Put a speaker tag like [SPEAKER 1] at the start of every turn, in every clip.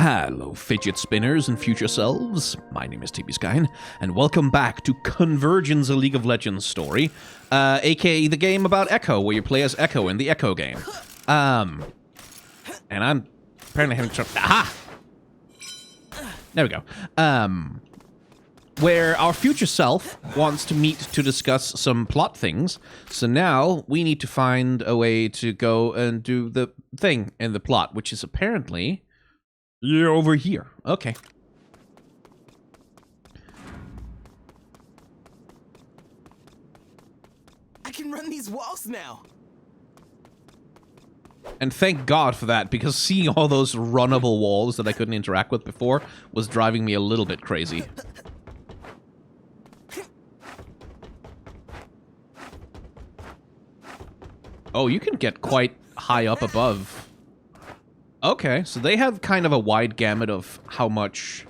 [SPEAKER 1] Hello, fidget spinners and future selves. My name is TBSkyn, and welcome back to Convergence, a League of Legends story, aka the game about Echo, where you play as Echo in the Echo game. And I'm apparently having trouble. Aha! There we go. Where our future self wants to meet to discuss some plot things. So now we need to find a way to go and do the thing in the plot, which is apparently you're over here. Okay.
[SPEAKER 2] I can run these walls now.
[SPEAKER 1] And thank God for that, because seeing all those runnable walls that I couldn't interact with before was driving me a little bit crazy. Oh, you can get quite high up above. Okay, so they have kind of a wide gamut of how much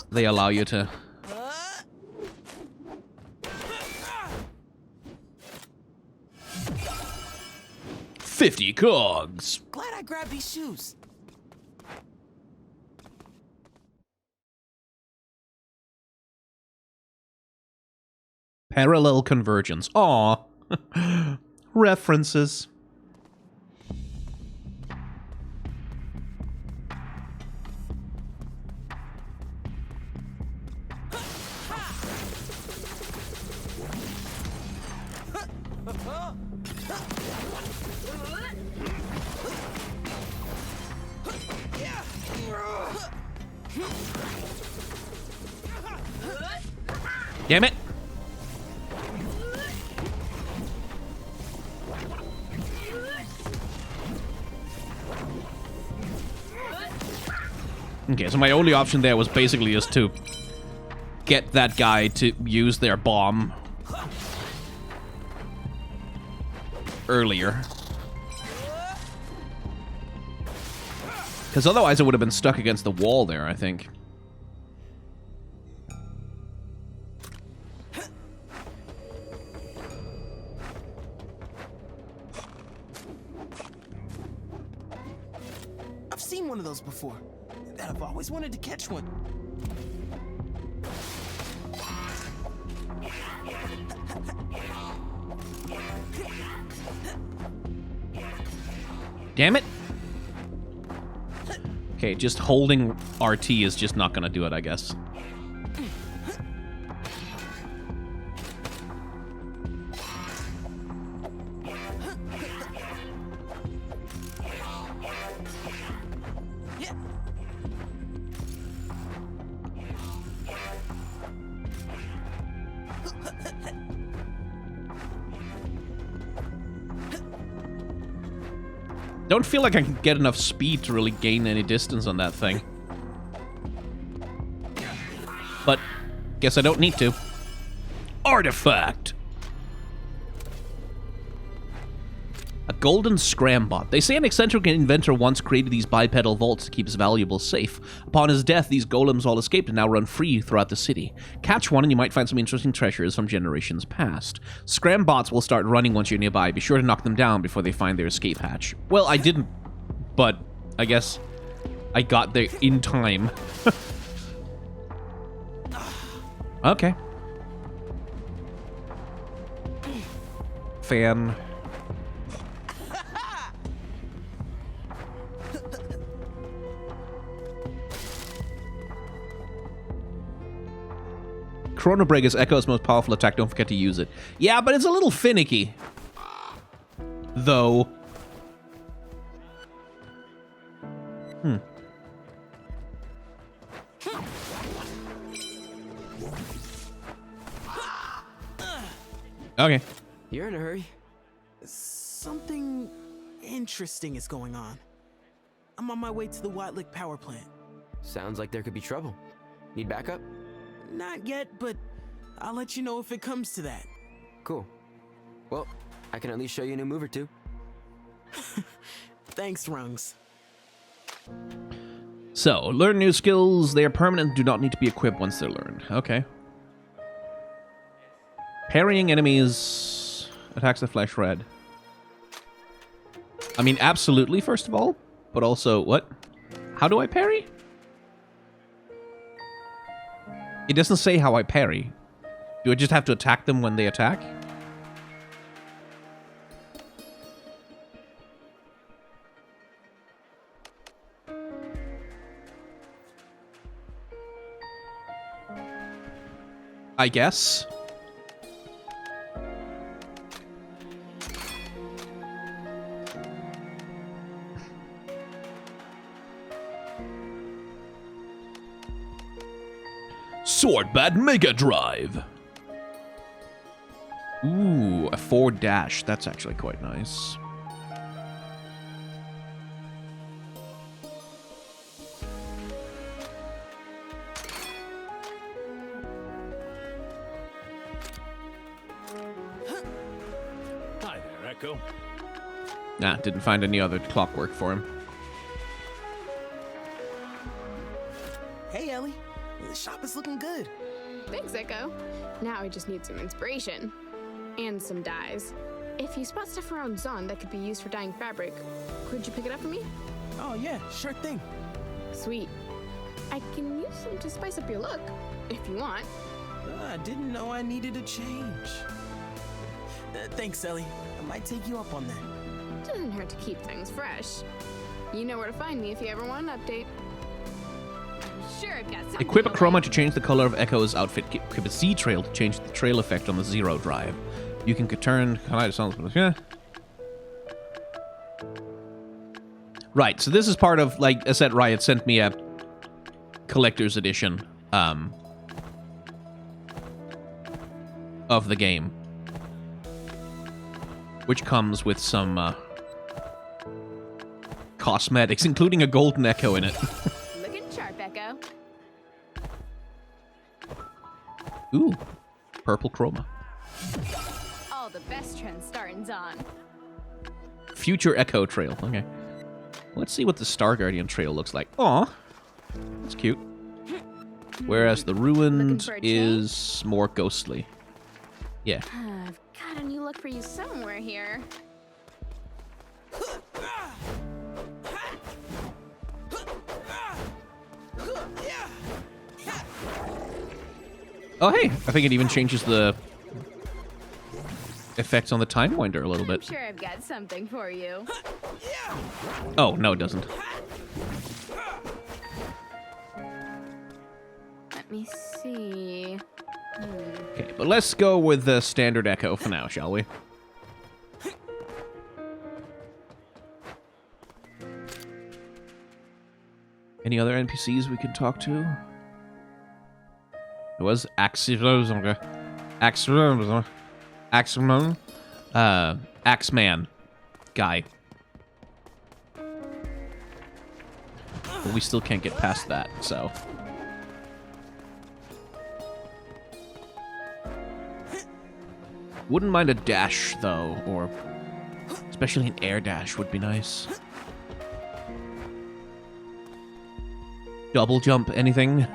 [SPEAKER 1] they allow you to... 50 cogs!
[SPEAKER 2] Glad I grabbed these shoes.
[SPEAKER 1] Parallel convergence. Aw. References. Damn it! Okay, so my only option there was basically just to get that guy to use their bomb earlier. Because otherwise I would have been stuck against the wall there, I think.
[SPEAKER 2] I've seen one of those before, and I've always wanted to catch one.
[SPEAKER 1] Damn it! Okay, just holding RT is just not gonna do it, I guess. Don't feel like I can get enough speed to really gain any distance on that thing. But guess I don't need to. Artifact! A golden scram bot. They say an eccentric inventor once created these bipedal vaults to keep his valuables safe. Upon his death, these golems all escaped and now run free throughout the city. Catch one and you might find some interesting treasures from generations past. Scram bots will start running once you're nearby. Be sure to knock them down before they find their escape hatch. Well, I didn't, but I guess I got there in time. Okay. Fan. Chrono Break is Echo's most powerful attack. Don't forget to use it. Yeah, but it's a little finicky. Though. Okay.
[SPEAKER 2] You're in a hurry. Something interesting is going on. I'm on my way to the White power plant.
[SPEAKER 3] Sounds like there could be trouble. Need backup?
[SPEAKER 2] Not yet, but I'll let you know if it comes to that.
[SPEAKER 3] Cool. Well, I can at least show you a new move or two.
[SPEAKER 2] Thanks, Rungs.
[SPEAKER 1] So, learn new skills. They are permanent and do not need to be equipped once they're learned. Okay. Parrying enemies attacks the flesh red. I mean, absolutely, first of all. But also, what? How do I parry? It doesn't say how I parry. Do I just have to attack them when they attack? I guess. Swordbat Mega Drive. Ooh, a 4 dash. That's actually quite nice.
[SPEAKER 4] Hi there, Echo.
[SPEAKER 1] Nah, didn't find any other clockwork for him.
[SPEAKER 2] Hey, Ellie. The shop is looking good.
[SPEAKER 5] Thanks, Echo. Now I just need some inspiration. And some dyes. If you spot stuff around Zon that could be used for dyeing fabric, could you pick it up for me?
[SPEAKER 2] Oh, yeah, sure thing.
[SPEAKER 5] Sweet. I can use some to spice up your look, if you want.
[SPEAKER 2] I didn't know I needed a change. Thanks, Ellie. I might take you up on that.
[SPEAKER 5] Doesn't hurt to keep things fresh. You know where to find me if you ever want an update. I'm sure I've got something.
[SPEAKER 1] Equip a chroma to change the color of Echo's outfit. Equip a Z trail to change the trail effect on the Zero Drive. You can turn... Yeah. Right, so this is part of, like I said, Riot sent me a collector's edition of the game, which comes with some cosmetics, including a golden Echo in it.
[SPEAKER 5] Looking sharp, Echo.
[SPEAKER 1] Ooh, purple chroma.
[SPEAKER 5] All the best trends start in Zon.
[SPEAKER 1] Future Echo Trail. Okay. Let's see what the Star Guardian Trail looks like. Aw. That's cute. Whereas the Ruined is more ghostly. Yeah.
[SPEAKER 5] I've got a new look for you somewhere here.
[SPEAKER 1] Oh, hey. I think it even changes the effects on the Time Winder a little
[SPEAKER 5] I'm
[SPEAKER 1] bit.
[SPEAKER 5] sure I've got something for you.
[SPEAKER 1] Oh, no, it doesn't.
[SPEAKER 5] Let me see.
[SPEAKER 1] Okay, but let's go with the standard Echo for now, shall we? Any other NPCs we can talk to? It was Axeman, Axeman guy. But we still can't get past that, so. Wouldn't mind a dash, though, or especially an air dash would be nice. Double jump, anything?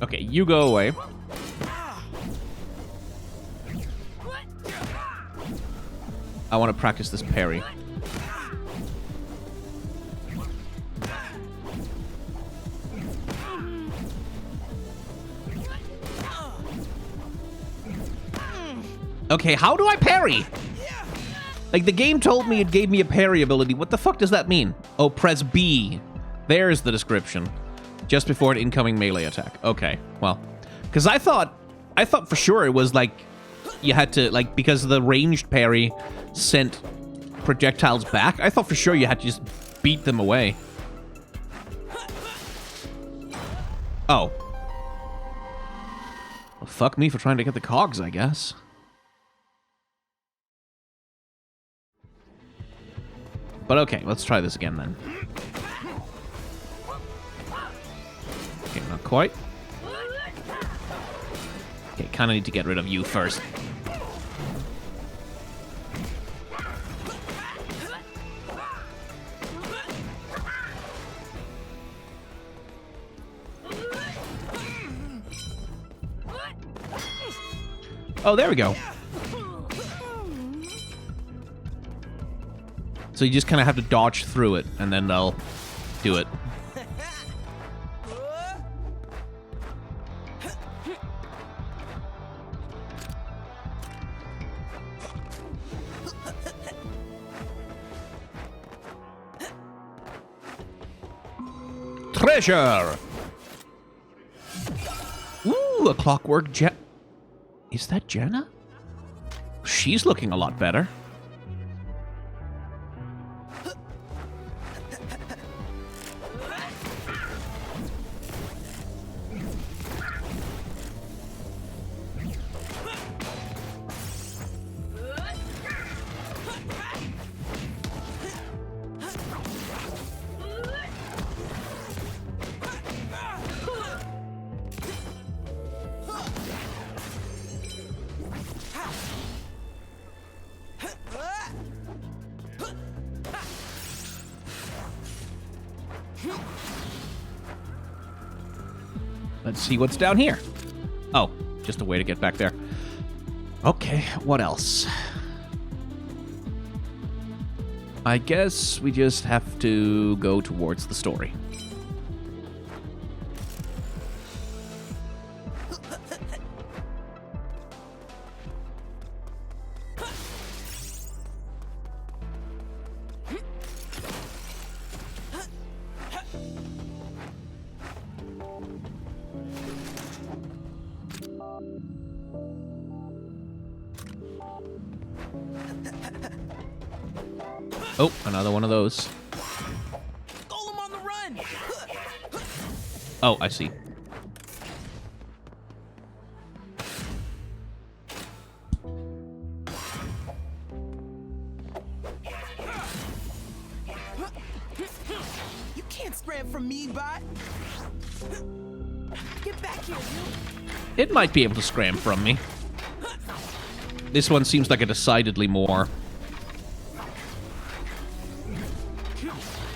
[SPEAKER 1] Okay, you go away. I want to practice this parry. Okay, how do I parry? Like, the game told me it gave me a parry ability. What the fuck does that mean? Oh, press B. There's the description. Just before an incoming melee attack. Okay, well. Because I thought for sure it was like, you had to, like, because the ranged parry sent projectiles back, I thought for sure you had to just beat them away. Oh. Well, fuck me for trying to get the cogs, I guess. But okay, let's try this again then. Okay, not quite. Okay, kind of need to get rid of you first. Oh, there we go. So you just kind of have to dodge through it, and then they'll do it. Treasure! Ooh, a clockwork jet. Is that Jenna? She's looking a lot better. Let's see what's down here. Oh, just a way to get back there. Okay, what else? I guess we just have to go towards the story. Oh, another one of those.
[SPEAKER 2] Golem on the run!
[SPEAKER 1] Oh, I see.
[SPEAKER 2] You can't scram from me, bot! Get back here, you!
[SPEAKER 1] It might be able to scram from me. This one seems like a decidedly more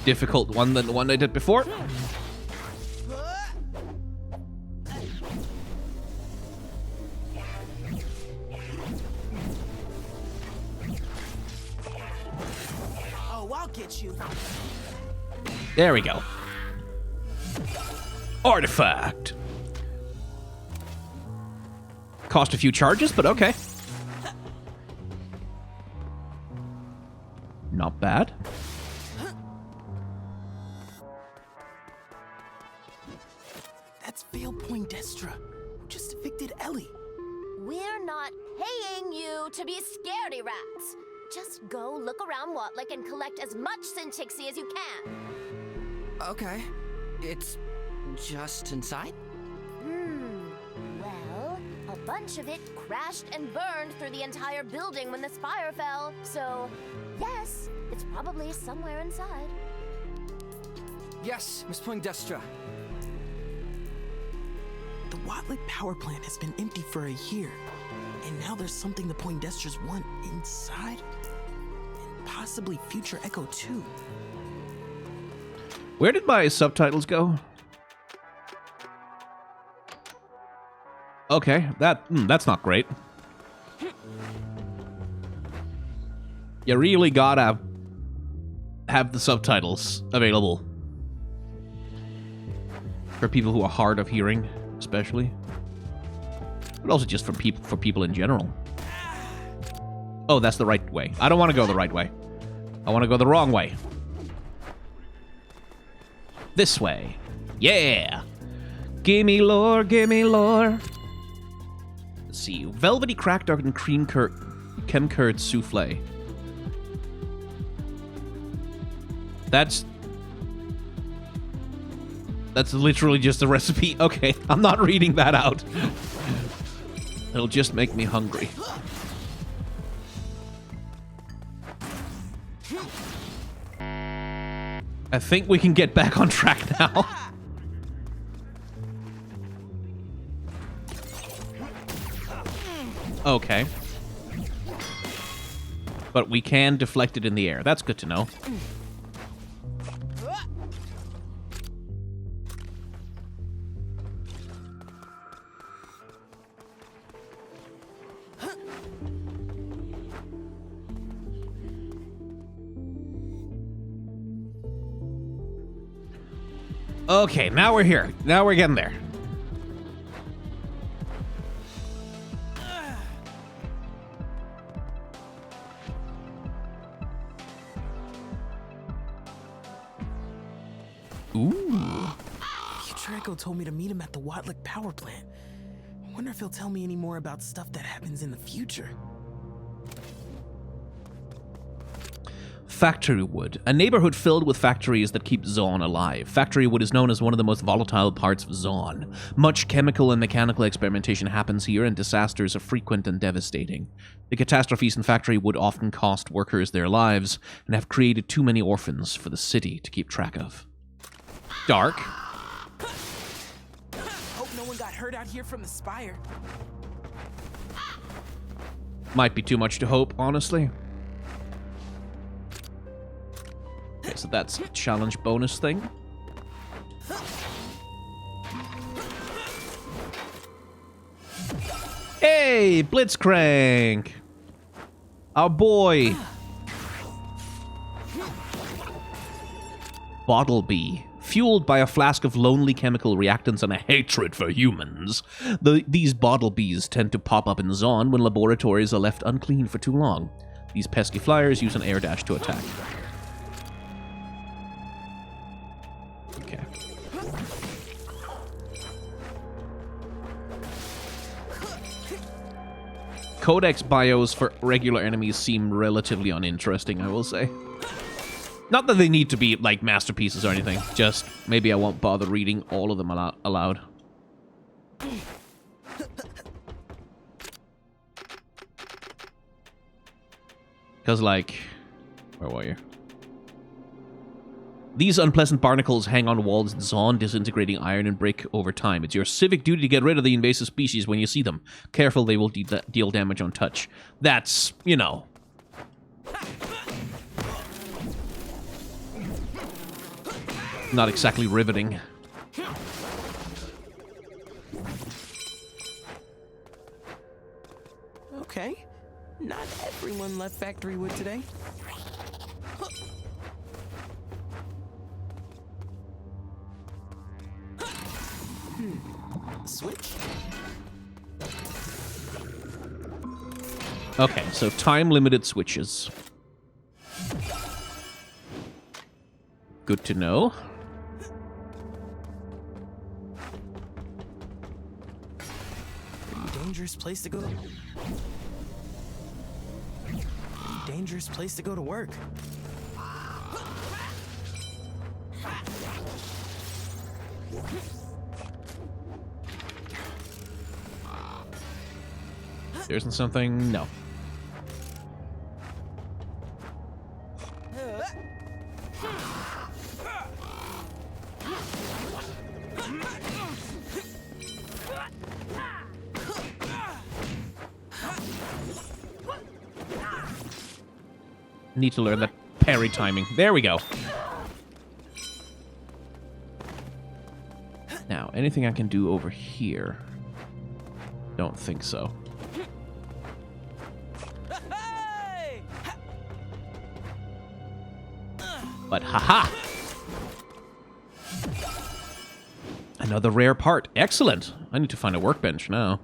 [SPEAKER 1] difficult one than the one I did before.
[SPEAKER 2] Oh, I'll get you.
[SPEAKER 1] There we go. Artifact. Cost a few charges, but okay. Not bad.
[SPEAKER 2] That's Vale Poindextra, who just evicted Ellie.
[SPEAKER 6] We're not paying you to be scaredy rats. Just go look around Watlick and collect as much Syntixie as you can.
[SPEAKER 7] Okay. It's just inside?
[SPEAKER 6] Well, a bunch of it crashed and burned through the entire building when the spire fell. So, yes, it's probably somewhere inside.
[SPEAKER 7] Yes, Miss Poindextra.
[SPEAKER 2] The Watlick power plant has been empty for a year, and now there's something the Poindextras want inside, and possibly future Echo too.
[SPEAKER 1] Where did my subtitles go? Okay, that's not great. You really gotta have the subtitles available for people who are hard of hearing, especially, but also just for people in general. Oh, that's the right way. I don't want to go the right way. I want to go the wrong way. This way. Yeah. Gimme lore, gimme lore. Let's see. Velvety cracked and cream curd souffle. That's literally just a recipe. Okay, I'm not reading that out. It'll just make me hungry. I think we can get back on track now. Okay. But we can deflect it in the air. That's good to know. Okay, now we're here. Now we're getting there. Ooh.
[SPEAKER 2] Future Echo told me to meet him at the Watlick power plant. I wonder if he'll tell me any more about stuff that happens in the future.
[SPEAKER 1] Factory Wood, a neighborhood filled with factories that keep Zaun alive. Factory Wood is known as one of the most volatile parts of Zaun. Much chemical and mechanical experimentation happens here, and disasters are frequent and devastating. The catastrophes in Factory Wood often cost workers their lives, and have created too many orphans for the city to keep track of. Dark.
[SPEAKER 2] Hope no one got hurt out here from the spire.
[SPEAKER 1] Might be too much to hope, honestly. Okay, so that's a challenge bonus thing. Hey, Blitzcrank! Our boy! Bottle Bee. Fueled by a flask of lonely chemical reactants and a hatred for humans, these bottle bees tend to pop up in Zaun when laboratories are left unclean for too long. These pesky flyers use an air dash to attack. Okay. Codex bios for regular enemies seem relatively uninteresting, I will say. Not that they need to be, like, masterpieces or anything. Just, maybe I won't bother reading all of them aloud. Because, like... Where were you? These unpleasant barnacles hang on walls in Zaun, disintegrating iron and brick over time. It's your civic duty to get rid of the invasive species when you see them. Careful, they will deal damage on touch. That's, you know... not exactly riveting.
[SPEAKER 2] Okay. Not everyone left Factory Wood today. Switch?
[SPEAKER 1] Okay, so time-limited switches. Good to know.
[SPEAKER 2] Dangerous place to go. Dangerous place to go to work.
[SPEAKER 1] There isn't something? No. Need to learn that parry timing. There we go. Now, anything I can do over here? Don't think so. But haha! Another rare part. Excellent! I need to find a workbench now.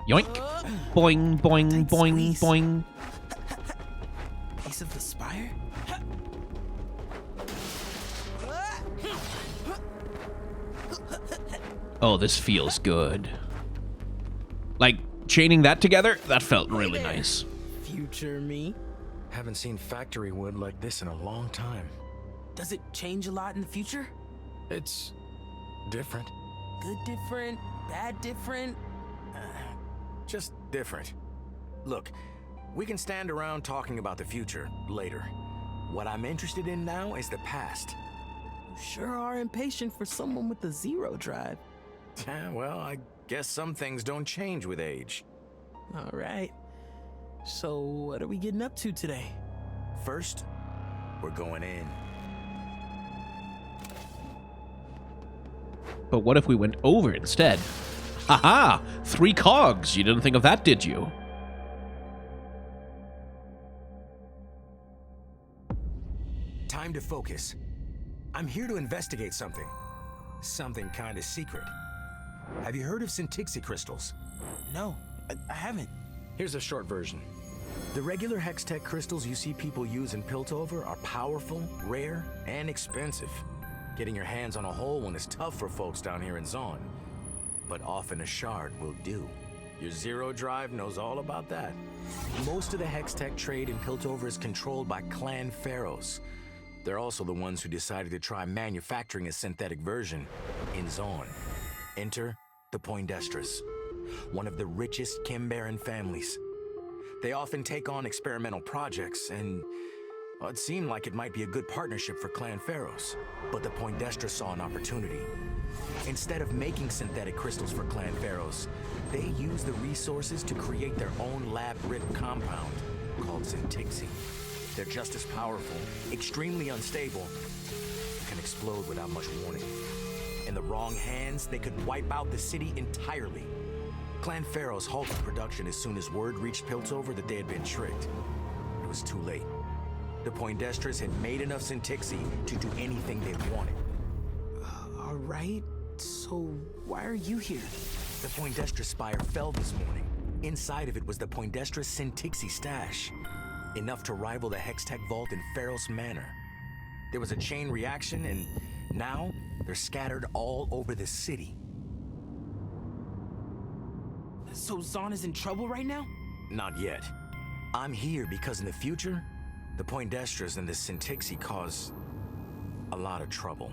[SPEAKER 1] Yoink! Boing, boing, boing, boing.
[SPEAKER 2] Piece of the spire?
[SPEAKER 1] Oh, this feels good. Like, chaining that together, that felt really nice.
[SPEAKER 2] Future me.
[SPEAKER 8] Haven't seen factory wood like this in a long time.
[SPEAKER 2] Does it change a lot in the future?
[SPEAKER 8] It's different.
[SPEAKER 2] Good different? Bad different?
[SPEAKER 8] Just different. Look, we can stand around talking about the future later. What I'm interested in now is the past.
[SPEAKER 2] You sure are impatient for someone with a zero drive.
[SPEAKER 8] Yeah, well, I guess some things don't change with age.
[SPEAKER 2] All right. So, what are we getting up to today?
[SPEAKER 8] First, we're going in.
[SPEAKER 1] But what if we went over instead? Haha! 3 cogs! You didn't think of that, did you?
[SPEAKER 8] Time to focus. I'm here to investigate something. Something kind of secret. Have you heard of Syntixi crystals?
[SPEAKER 2] No, I haven't.
[SPEAKER 8] Here's a short version. The regular Hextech crystals you see people use in Piltover are powerful, rare, and expensive. Getting your hands on a whole one is tough for folks down here in Zaun. But often a shard will do. Your Zero Drive knows all about that. Most of the Hextech trade in Piltover is controlled by Clan Pharaohs. They're also the ones who decided to try manufacturing a synthetic version in Zaun. Enter the Poindestras, one of the richest Kimbaran families. They often take on experimental projects, and well, it seemed like it might be a good partnership for Clan Pharaohs. But the Poindestras saw an opportunity. Instead of making synthetic crystals for Clan Pharaohs, they use the resources to create their own lab-written compound called Syntixi. They're just as powerful, extremely unstable, can explode without much warning. In the wrong hands, they could wipe out the city entirely. Clan Pharaohs halted production as soon as word reached Piltover that they had been tricked. It was too late. The Poindestras had made enough Syntixi to do anything they wanted.
[SPEAKER 2] All right, so why are you here?
[SPEAKER 8] The Poindestra spire fell this morning. Inside of it was the Poindestra Syntixi stash. Enough to rival the Hextech vault in Pharos Manor. There was a chain reaction, and now they're scattered all over the city.
[SPEAKER 2] So Zaun is in trouble right now?
[SPEAKER 8] Not yet. I'm here because in the future, the Poindestras and the Syntixi cause a lot of trouble.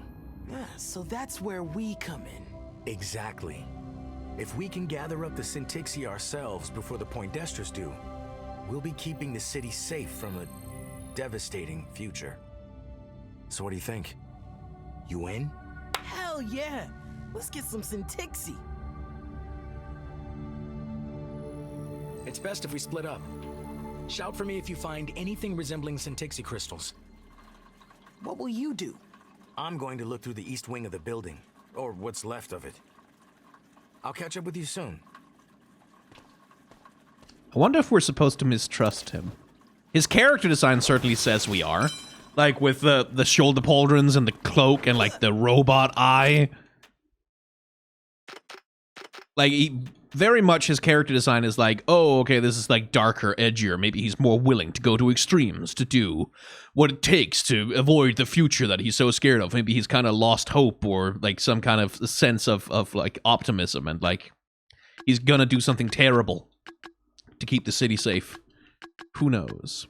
[SPEAKER 2] Yeah, so that's where we come in.
[SPEAKER 8] Exactly. If we can gather up the Syntixi ourselves before the Poindestras do, we'll be keeping the city safe from a devastating future. So what do you think? You in?
[SPEAKER 2] Hell yeah! Let's get some Syntixi.
[SPEAKER 8] It's best if we split up. Shout for me if you find anything resembling Syntixi crystals.
[SPEAKER 2] What will you do?
[SPEAKER 8] I'm going to look through the east wing of the building, or what's left of it. I'll catch up with you soon.
[SPEAKER 1] I wonder if we're supposed to mistrust him. His character design certainly says we are. Like, with the shoulder pauldrons and the cloak and, like, the robot eye. Like, very much his character design is like, oh, okay, this is, like, darker, edgier. Maybe he's more willing to go to extremes to do what it takes to avoid the future that he's so scared of. Maybe he's kind of lost hope or, like, some kind of sense of like, optimism. And, like, he's gonna do something terrible to keep the city safe. Who knows?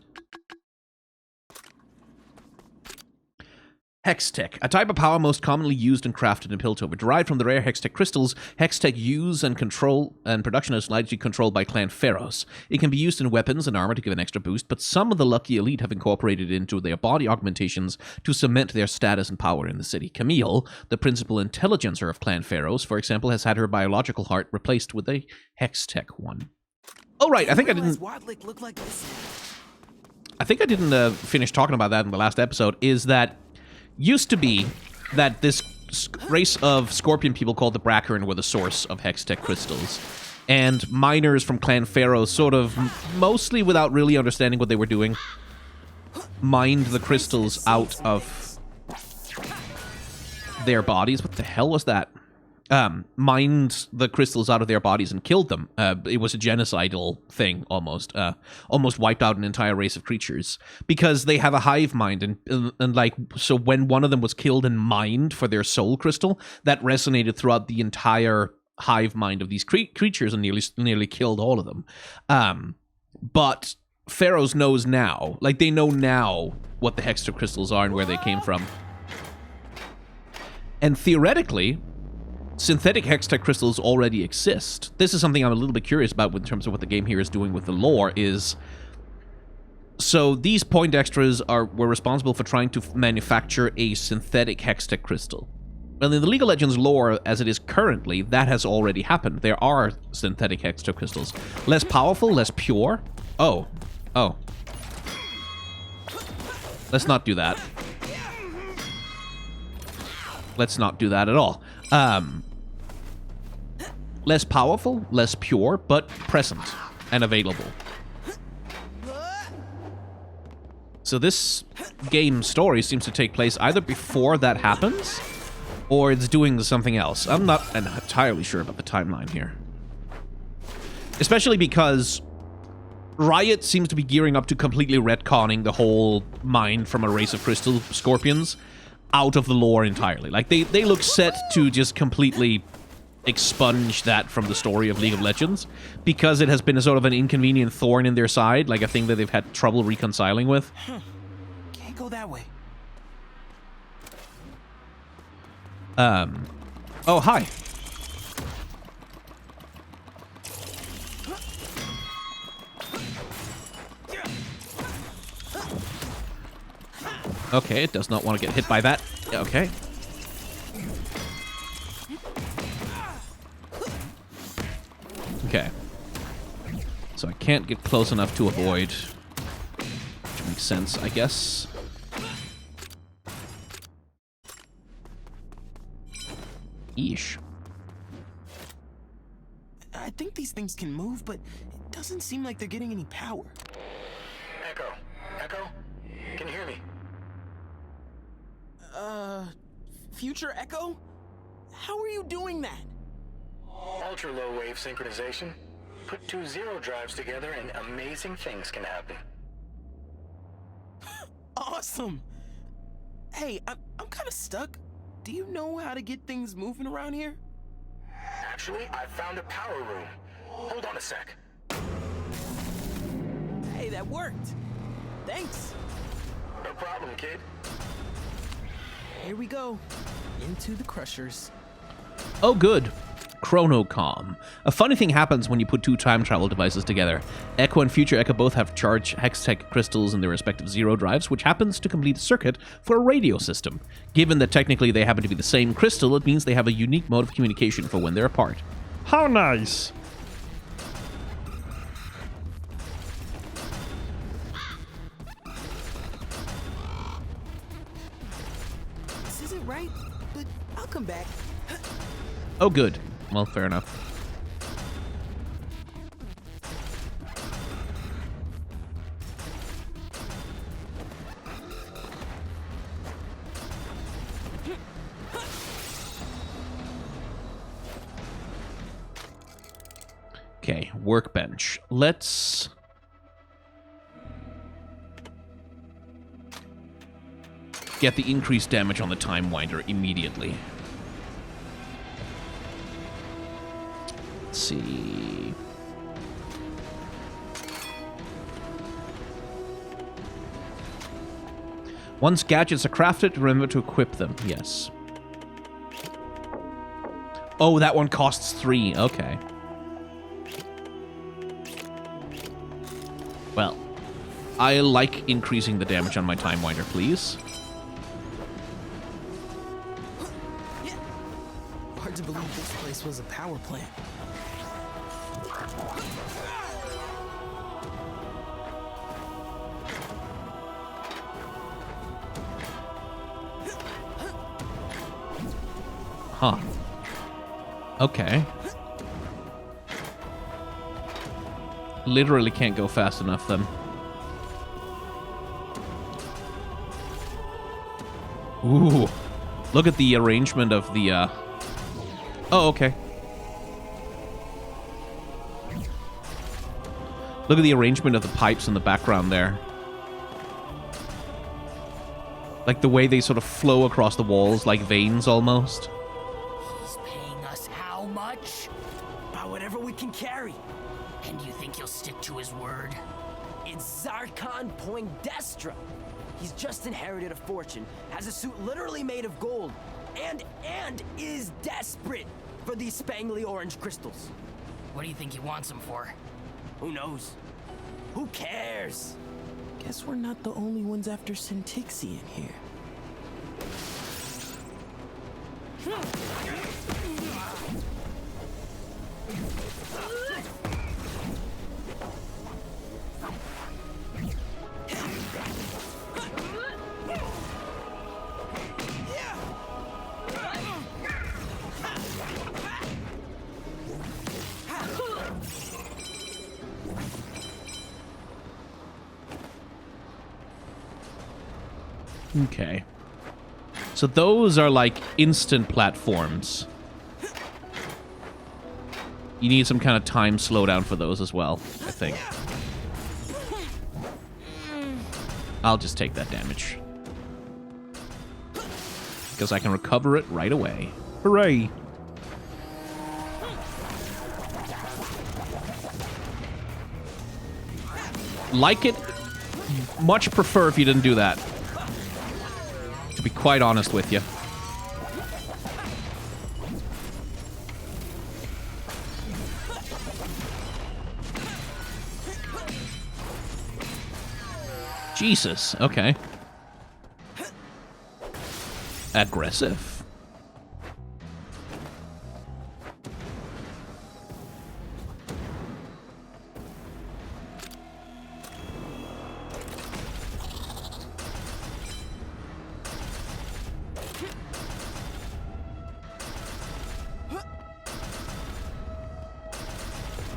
[SPEAKER 1] Hextech, a type of power most commonly used and crafted in Piltover. Derived from the rare Hextech crystals, Hextech use and control and production is largely controlled by Clan Pharaohs. It can be used in weapons and armor to give an extra boost, but some of the lucky elite have incorporated it into their body augmentations to cement their status and power in the city. Camille, the principal intelligencer of Clan Pharaohs, for example, has had her biological heart replaced with a Hextech one. Oh, right, I think I didn't...
[SPEAKER 2] Look like this.
[SPEAKER 1] I think I didn't finish talking about that in the last episode, is that used to be that this race of scorpion people called the Brackern were the source of Hextech crystals. And miners from Clan Pharaoh sort of, mostly without really understanding what they were doing, mined the crystals out of their bodies. What the hell was that? Mined the crystals out of their bodies and killed them. It was a genocidal thing, almost. Almost wiped out an entire race of creatures. Because they have a hive mind, and like, so when one of them was killed and mined for their soul crystal, that resonated throughout the entire hive mind of these creatures and nearly killed all of them. But Pharaohs knows now. Like, they know now what the Hextech crystals are and where they came from. And theoretically, synthetic Hextech crystals already exist. This is something I'm a little bit curious about in terms of what the game here is doing with the lore is... So these Poindextras were responsible for trying to manufacture a synthetic Hextech crystal. Well, in the League of Legends lore, as it is currently, that has already happened. There are synthetic Hextech crystals. Less powerful, less pure. Oh. Oh. Let's not do that. Let's not do that at all. Less powerful, less pure, but present and available. So this game's story seems to take place either before that happens, or it's doing something else. I'm not entirely sure about the timeline here. Especially because Riot seems to be gearing up to completely retconning the whole mind from a race of crystal scorpions out of the lore entirely. Like, they look set to just completely expunge that from the story of League of Legends, because it has been a sort of an inconvenient thorn in their side, like a thing that they've had trouble reconciling with.
[SPEAKER 2] Can't go that way.
[SPEAKER 1] Oh, hi. Okay, it does not want to get hit by that. Okay. Okay. So I can't get close enough to avoid. Which makes sense, I guess. Yeesh.
[SPEAKER 2] I think these things can move, but it doesn't seem like they're getting any power.
[SPEAKER 8] Echo. Echo? Can you hear me?
[SPEAKER 2] Future Echo? How are you doing that?
[SPEAKER 8] Ultra low wave synchronization. Put two zero drives together and amazing things can happen.
[SPEAKER 2] Awesome! Hey, I'm kind of stuck. Do you know how to get things moving around here?
[SPEAKER 8] Actually, I found a power room. Hold on a sec.
[SPEAKER 2] Hey, that worked. Thanks.
[SPEAKER 8] No problem, kid.
[SPEAKER 2] Here we go. Into the crushers.
[SPEAKER 1] Oh, good. Chronocom. A funny thing happens when you put two time travel devices together. Echo and Future Echo both have charged Hextech crystals in their respective zero drives, which happens to complete a circuit for a radio system. Given that technically they happen to be the same crystal, it means they have a unique mode of communication for when they're apart. How nice!
[SPEAKER 2] This isn't right, but I'll come back.
[SPEAKER 1] Oh, good. Well, fair enough. Okay, workbench. Let's... get the increased damage on the Time Winder immediately. Let's see. Once gadgets are crafted, remember to equip them. Yes. Oh, that one costs 3. Okay. Well, I like increasing the damage on my Time Winder, please.
[SPEAKER 2] Hard to believe this place was a power plant.
[SPEAKER 1] Huh. Okay. Literally can't go fast enough then. Ooh. Look at the arrangement of the, Oh, okay. Look at the arrangement of the pipes in the background there. Like the way they sort of flow across the walls like veins almost.
[SPEAKER 7] He's paying us how much?
[SPEAKER 2] About whatever we can carry.
[SPEAKER 7] And you think he'll stick to his word?
[SPEAKER 3] It's Zarkon Poindextra. He's just inherited a fortune, has a suit literally made of gold, and is desperate for these spangly orange crystals.
[SPEAKER 7] What do you think he wants them for?
[SPEAKER 3] Who knows? Who cares?
[SPEAKER 2] Guess we're not the only ones after Syntixi in here.
[SPEAKER 1] Okay. So those are like instant platforms. You need some kind of time slowdown for those as well, I think. I'll just take that damage. Because I can recover it right away. Hooray! Like it, much prefer if you didn't do that. To be quite honest with you. Jesus, okay. Aggressive.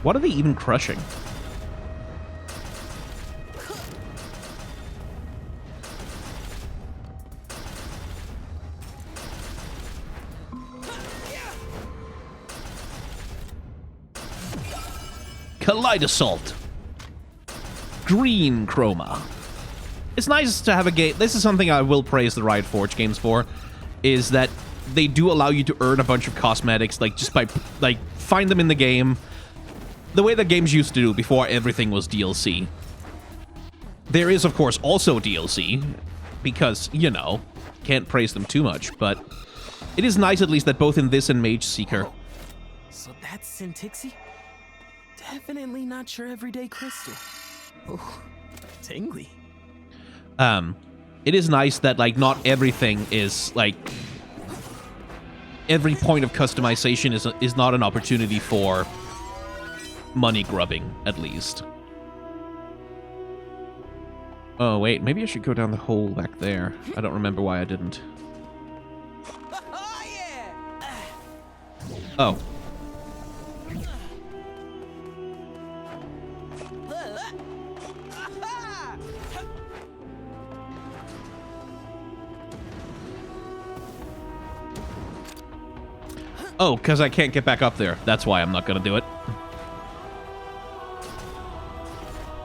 [SPEAKER 1] What are they even crushing? Kaleidosalt. Green chroma. It's nice to have a game. This is something I will praise the Riot Forge games for, is that they do allow you to earn a bunch of cosmetics, like just by like find them in the game. The way that games used to do before everything was DLC. There is, of course, also DLC, because, you know, can't praise them too much, but it is nice at least that both in this and Mage Seeker.
[SPEAKER 2] So that's Syntixi? Definitely not your everyday crystal. Oh, tingly.
[SPEAKER 1] It is nice that, like, not everything is, like, every point of customization is not an opportunity for money grubbing, at least. Oh, wait, maybe I should go down the hole back there. I don't remember why I didn't. Oh. Oh, because I can't get back up there. That's why I'm not going to do it.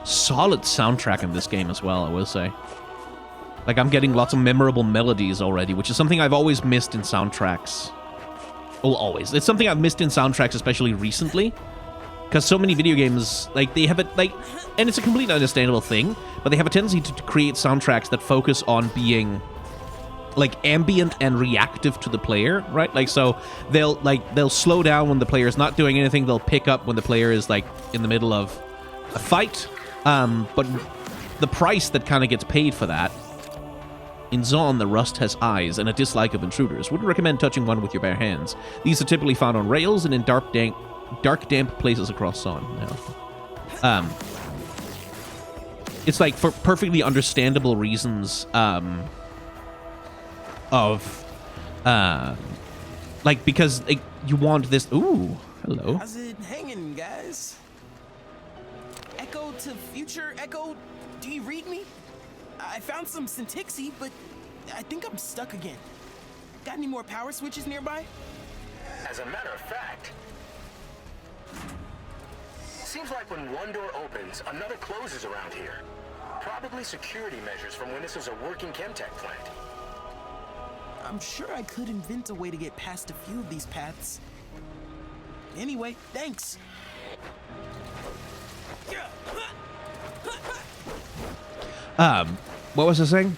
[SPEAKER 1] Solid soundtrack in this game as well, I will say. Like, I'm getting lots of memorable melodies already, which is something I've always missed in soundtracks. Well, always. It's something I've missed in soundtracks, especially recently. Because so many video games, like, they have it, like... And it's a completely understandable thing, but they have a tendency to create soundtracks that focus on being, like, ambient and reactive to the player, right? Like, so they'll slow down when the player is not doing anything. They'll pick up when the player is, like, in the middle of a fight. But the price that kind of gets paid for that... In Zon, the rust has eyes and a dislike of intruders. Wouldn't recommend touching one with your bare hands. These are typically found on rails and in dark, damp places across Zon. No. It's like for perfectly understandable reasons like, because like, you want this... Ooh, hello.
[SPEAKER 2] How's it hanging, guys? Echo to future Echo, do you read me? I found some Syntixi, but I think I'm stuck again. Got any more power switches nearby?
[SPEAKER 9] As a matter of fact, seems like when one door opens, another closes around here. Probably security measures from when this was a working Chemtech plant.
[SPEAKER 2] I'm sure I could invent a way to get past a few of these paths. Anyway, thanks.
[SPEAKER 1] What was I saying?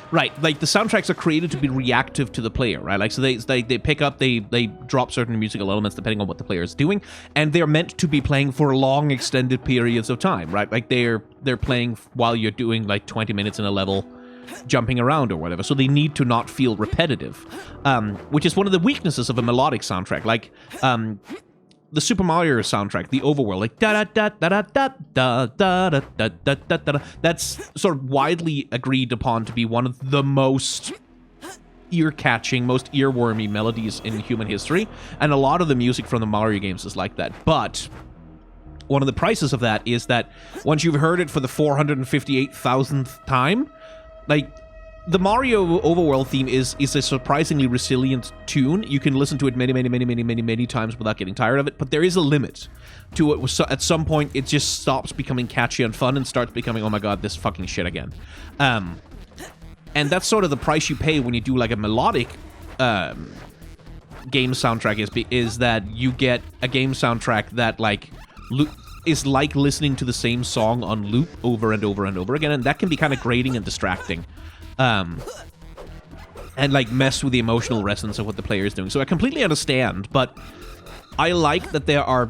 [SPEAKER 1] Right, like the soundtracks are created to be reactive to the player, right? Like so they pick up, they drop certain musical elements depending on what the player is doing, and they're meant to be playing for long extended periods of time, right? Like they're playing while you're doing like 20 minutes in a level, jumping around or whatever. So they need to not feel repetitive, which is one of the weaknesses of a melodic soundtrack. Like the Super Mario soundtrack, the overworld, like da da da da da da da da da da da da. That's sort of widely agreed upon to be one of the most ear-catching, most earwormy melodies in human history, and a lot of the music from the Mario games is like that. But one of the prices of that is that once you've heard it for the 458,000th time, like, the Mario overworld theme is a surprisingly resilient tune. You can listen to it many times without getting tired of it, but there is a limit to it. So at some point, it just stops becoming catchy and fun and starts becoming, oh my god, this fucking shit again. And that's sort of the price you pay when you do, like, a melodic game soundtrack, is that you get a game soundtrack that, like, is like listening to the same song on loop over and over and over again, and that can be kind of grating and distracting. And like mess with the emotional resonance of what the player is doing. So I completely understand, but I like that there are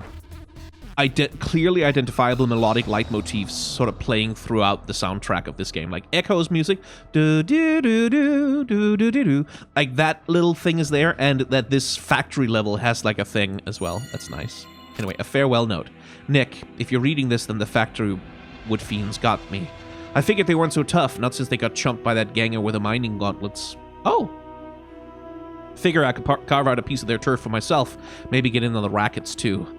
[SPEAKER 1] clearly identifiable melodic leitmotifs sort of playing throughout the soundtrack of this game. Like Echo's music, do do do do do do do do, like that little thing is there, and that this factory level has like a thing as well. That's nice. Anyway, a farewell note. Nick, if you're reading this, then the factory wood fiends got me. I figured they weren't so tough, not since they got chumped by that ganger with the mining gauntlets. Oh. Figure I could carve out a piece of their turf for myself. Maybe get in on the rackets, too.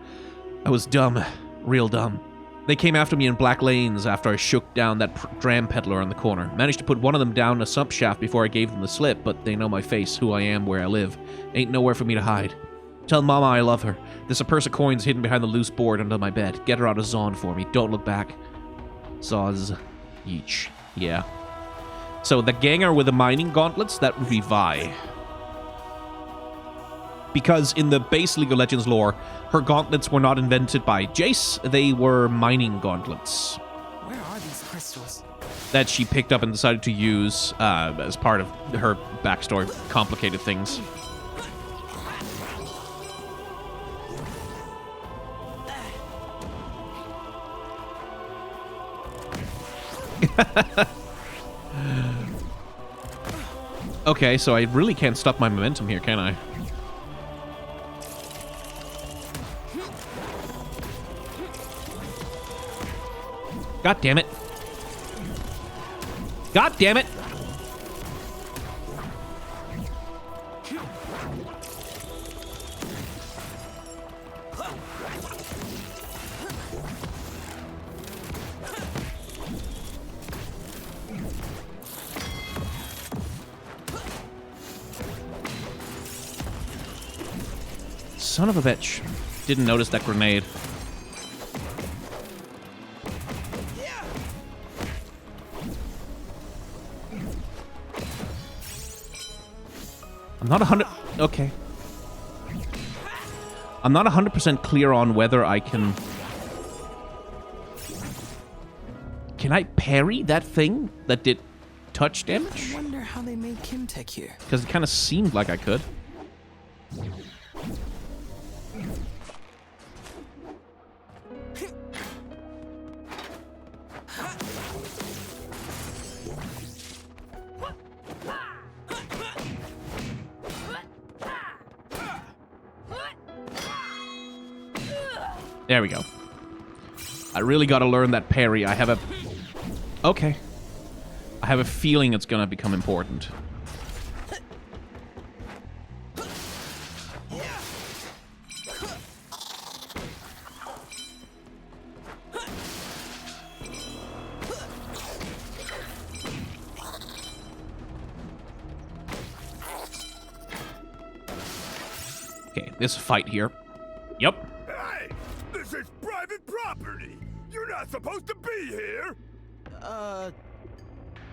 [SPEAKER 1] I was dumb. Real dumb. They came after me in Black Lanes after I shook down that dram peddler on the corner. Managed to put one of them down a sump shaft before I gave them the slip, but they know my face, who I am, where I live. Ain't nowhere for me to hide. Tell Mama I love her. There's a purse of coins hidden behind the loose board under my bed. Get her out of Zon for me. Don't look back. Zaz. Each. Yeah. So the ganger with the mining gauntlets, that would be Vi. Because in the base League of Legends lore, her gauntlets were not invented by Jace, they were mining gauntlets.
[SPEAKER 2] Where are these crystals?
[SPEAKER 1] That she picked up and decided to use as part of her backstory. Complicated things. Okay, so I really can't stop my momentum here, can I? God damn it. God damn it. Son of a bitch. Didn't notice that grenade. I'm not 100... Okay. I'm not 100% clear on whether I can... Can I parry that thing that did touch damage?
[SPEAKER 2] I wonder how they made Chemtech here.
[SPEAKER 1] Because it kind of seemed like I could. There we go. I really got to learn that parry. I have a... Okay. I have a feeling it's going to become important. Okay, this fight here. Yep.
[SPEAKER 4] Hey! This is private property! You're not supposed to be here!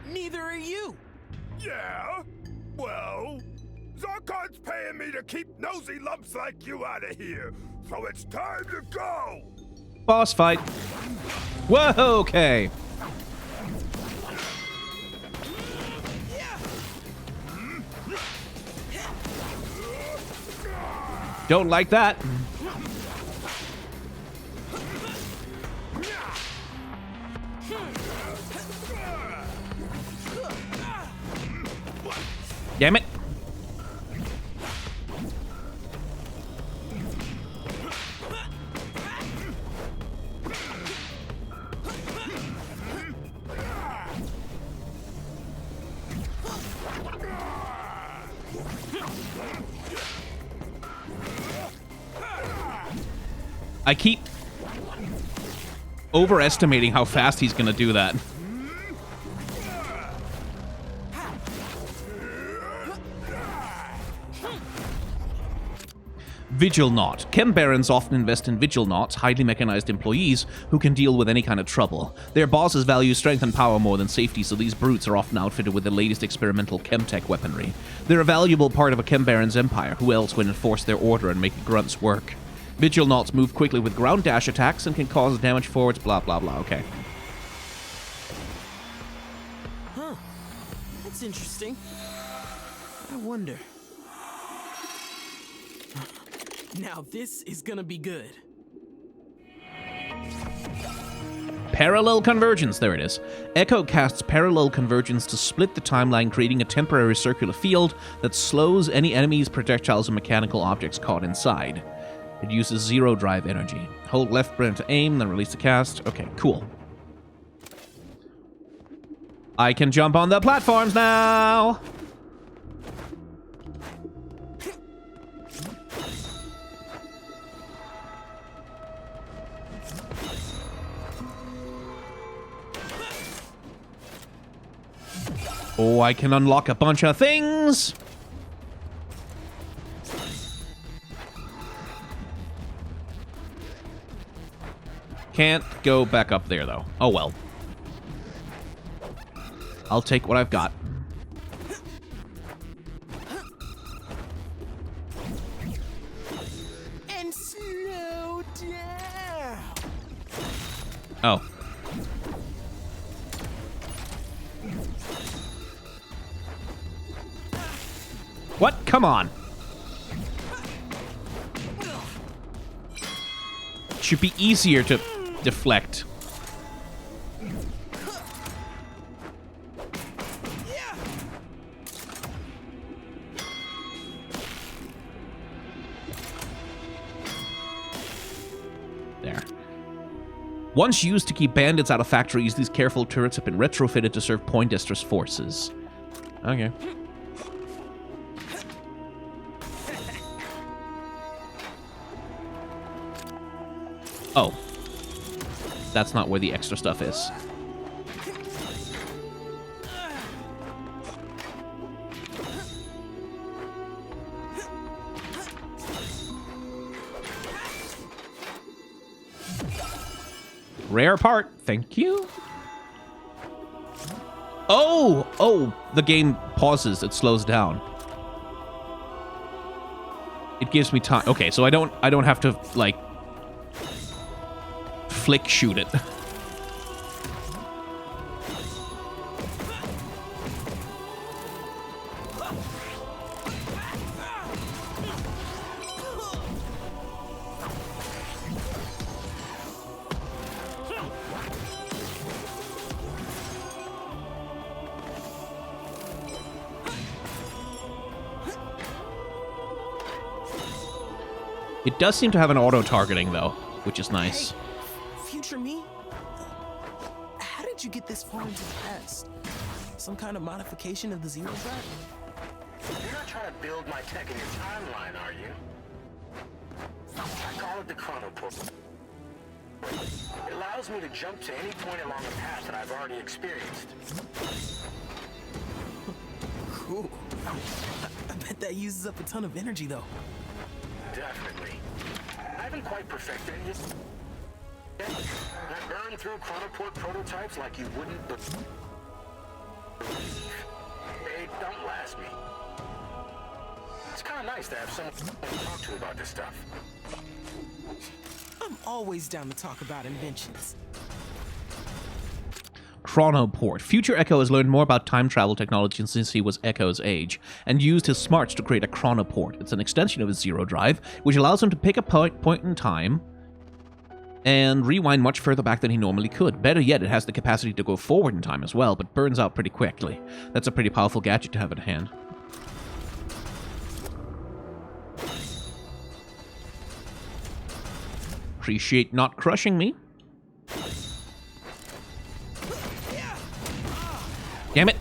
[SPEAKER 2] Neither are you.
[SPEAKER 4] Yeah? Well, Zarkon's paying me to keep nosy lumps like you out of here, so it's time to go!
[SPEAKER 1] Boss fight. Whoa, okay. Don't like that. Damn it. I keep overestimating how fast he's gonna do that. Vigil Knot. Chem Barons often invest in Vigil Knots, highly mechanized employees who can deal with any kind of trouble. Their bosses value strength and power more than safety, so these brutes are often outfitted with the latest experimental chemtech weaponry. They're a valuable part of a Chem Baron's empire. Who else would enforce their order and make the grunts work? Vigil Knots move quickly with ground dash attacks and can cause damage forwards, blah blah blah. Okay.
[SPEAKER 2] Huh. That's interesting. I wonder. Now this is gonna be good.
[SPEAKER 1] Parallel Convergence, there it is. Echo casts Parallel Convergence to split the timeline, creating a temporary circular field that slows any enemies, projectiles, and mechanical objects caught inside. It uses zero drive energy. Hold left button to aim, then release the cast. Okay, cool. I can jump on the platforms now! Oh, I can unlock a bunch of things! Can't go back up there, though. Oh, well. I'll take what I've got.
[SPEAKER 2] And slow down.
[SPEAKER 1] Oh. What? Come on. Should be easier to deflect. There. Once used to keep bandits out of factories, these careful turrets have been retrofitted to serve Poindexter's forces. Okay. Oh. That's not where the extra stuff is. Rare part. Thank you. Oh! Oh! The game pauses. It slows down. It gives me time. Okay, so I don't have to, like, flick shoot it. It does seem to have an auto-targeting, though, which is nice.
[SPEAKER 2] Hey, future me? How did you get this far into the past? Some kind of modification of the Zero Drive?
[SPEAKER 9] You're not trying to build my tech in your timeline, are you? I call it the chrono portal. It allows me to jump to any point along the path that I've already experienced.
[SPEAKER 2] Cool. I bet that uses up a ton of energy, though.
[SPEAKER 9] Definitely. I haven't quite perfected it yet. I burn through chronoport prototypes like you wouldn't believe. They don't last me. It's kind of nice to have someone to talk to about this stuff.
[SPEAKER 2] I'm always down to talk about inventions.
[SPEAKER 1] Chronoport. Future Echo has learned more about time travel technology since he was Echo's age, and used his smarts to create a Chronoport. It's an extension of his Zero Drive, which allows him to pick a point in time and rewind much further back than he normally could. Better yet, it has the capacity to go forward in time as well, but burns out pretty quickly. That's a pretty powerful gadget to have at hand. Appreciate not crushing me. Damn it.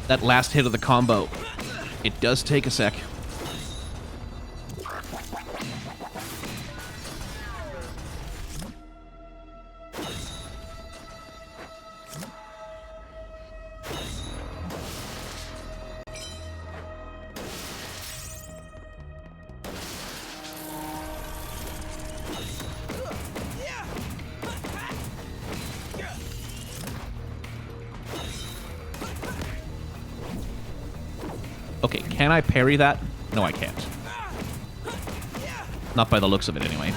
[SPEAKER 1] That last hit of the combo, it does take a sec. Okay, can I parry that? No, I can't. Not by the looks of it, anyway.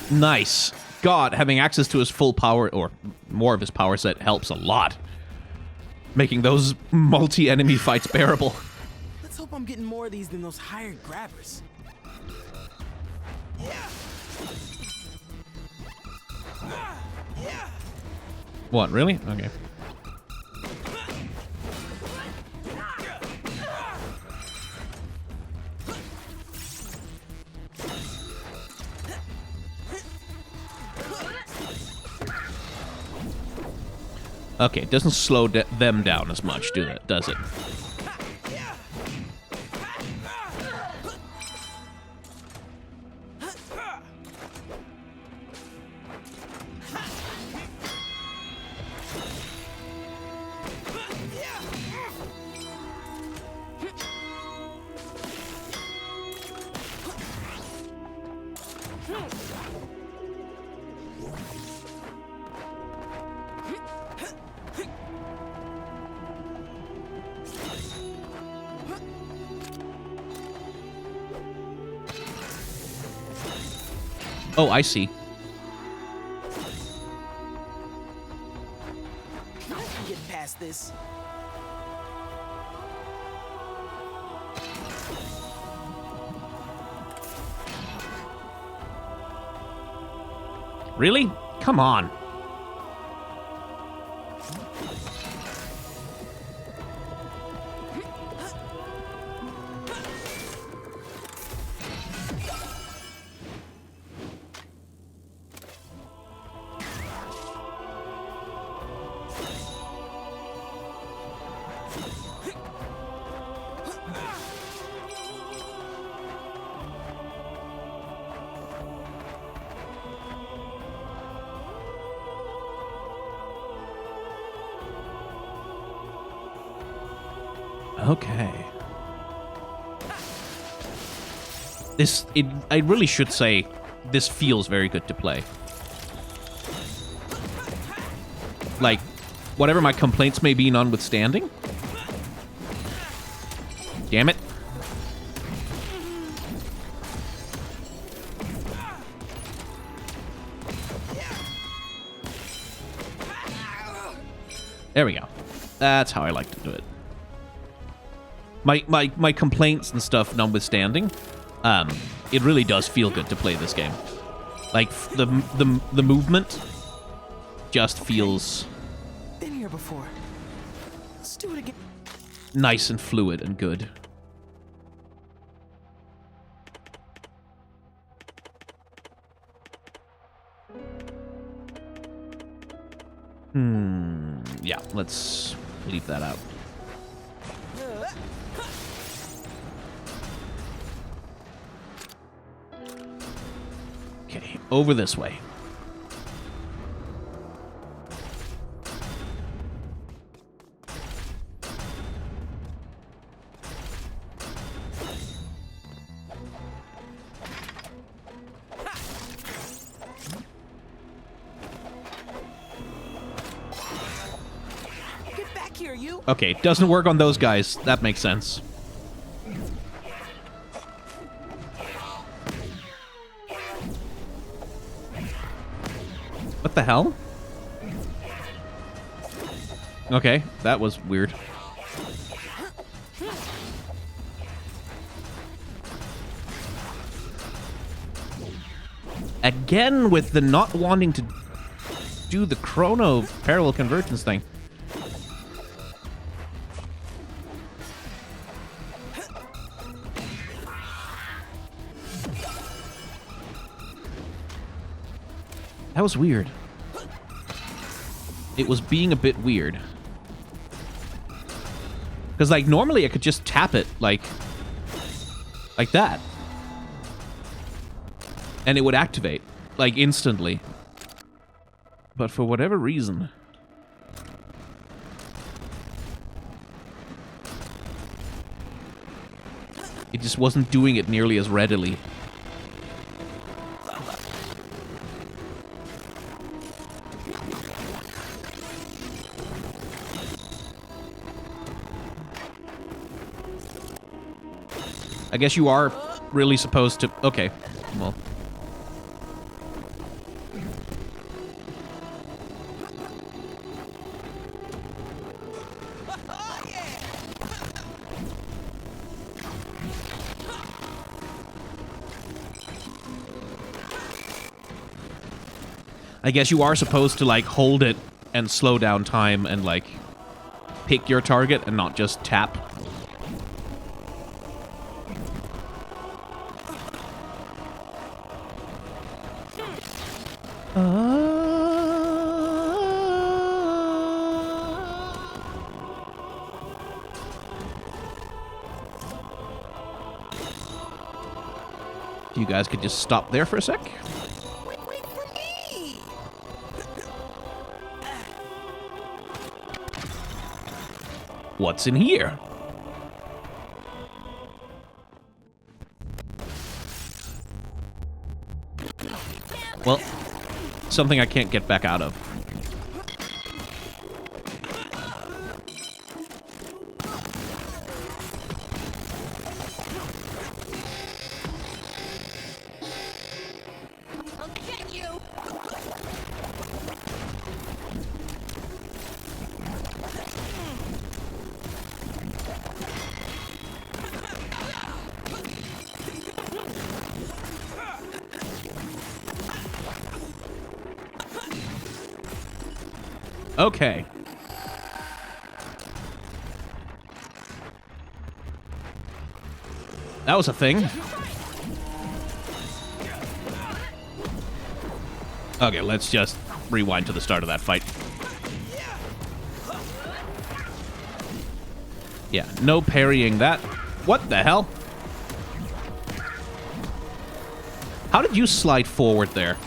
[SPEAKER 1] Nice. God, having access to his full power, or more of his power set, helps a lot. Making those multi-enemy fights bearable.
[SPEAKER 2] Let's hope I'm getting more of these than those hired grabbers.
[SPEAKER 1] What, really? Okay. Okay, it doesn't slow them down as much, does it? Oh, I see.
[SPEAKER 2] I can get past this.
[SPEAKER 1] Really? Come on. Okay. I really should say, this feels very good to play. Like, whatever my complaints may be notwithstanding. Damn it. There we go. That's how I like to do it. My complaints and stuff notwithstanding, it really does feel good to play this game. Like, the movement just feels...
[SPEAKER 2] Been here before. Let's do it again.
[SPEAKER 1] Nice and fluid and good. Yeah, let's leave that out. Okay, over this way.
[SPEAKER 2] Get back here, you!
[SPEAKER 1] Okay, doesn't work on those guys. That makes sense. What the hell? Okay, that was weird. Again with the not wanting to do the chrono parallel convergence thing. That was weird. It was being a bit weird. Because, like, normally I could just tap it, like that. And it would activate, like, instantly. But for whatever reason... it just wasn't doing it nearly as readily. I guess you are really supposed to... Okay, well... I guess you are supposed to, like, hold it and slow down time and, like, pick your target and not just tap. You guys could just stop there for a sec.
[SPEAKER 2] Wait for me!
[SPEAKER 1] What's in here? Well, something I can't get back out of. Okay. That was a thing. Okay, let's just rewind to the start of that fight. Yeah, no parrying that. What the hell? How did you slide forward there?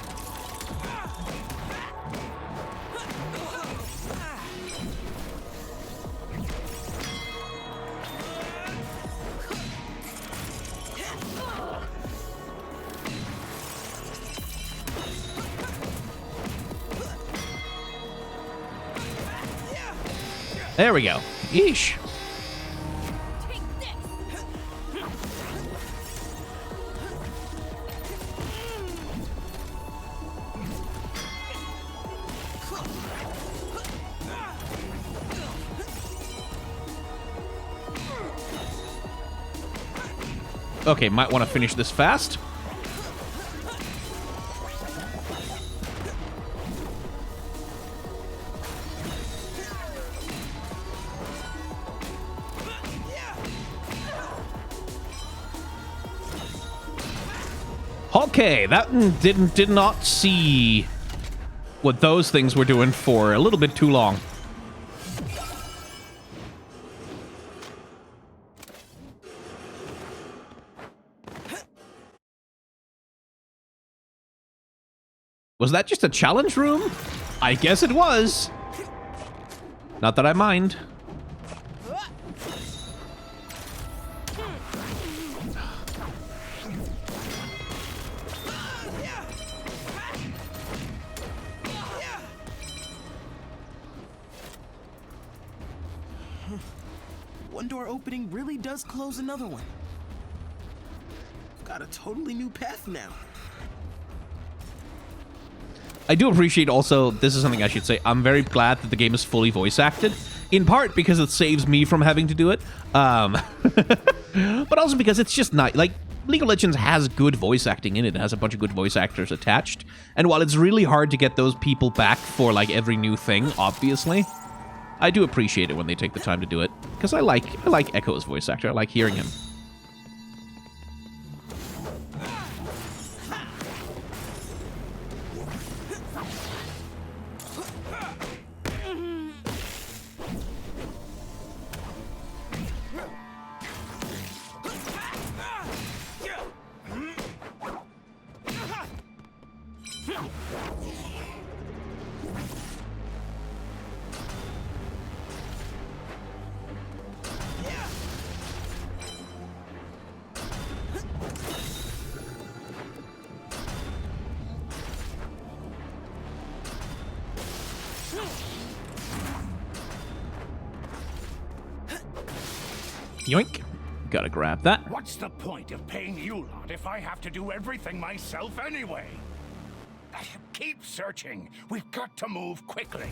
[SPEAKER 1] There we go. Yeesh. Okay, might want to finish this fast. Okay, that did not see what those things were doing for a little bit too long. Was that just a challenge room? I guess it was. Not that I mind.
[SPEAKER 2] one door opening really does close another one. Got a totally new path now.
[SPEAKER 1] I do appreciate also, this is something I should say, I'm very glad that the game is fully voice acted, in part because it saves me from having to do it, but also because it's just not, like, League of Legends has good voice acting in it. It has a bunch of good voice actors attached, and while it's really hard to get those people back for, like, every new thing, obviously, I do appreciate it when they take the time to do it, because I like Echo's voice actor. I like hearing him. Yoink. Gotta grab that.
[SPEAKER 4] What's the point of paying you lot if I have to do everything myself anyway? Keep searching. We've got to move quickly.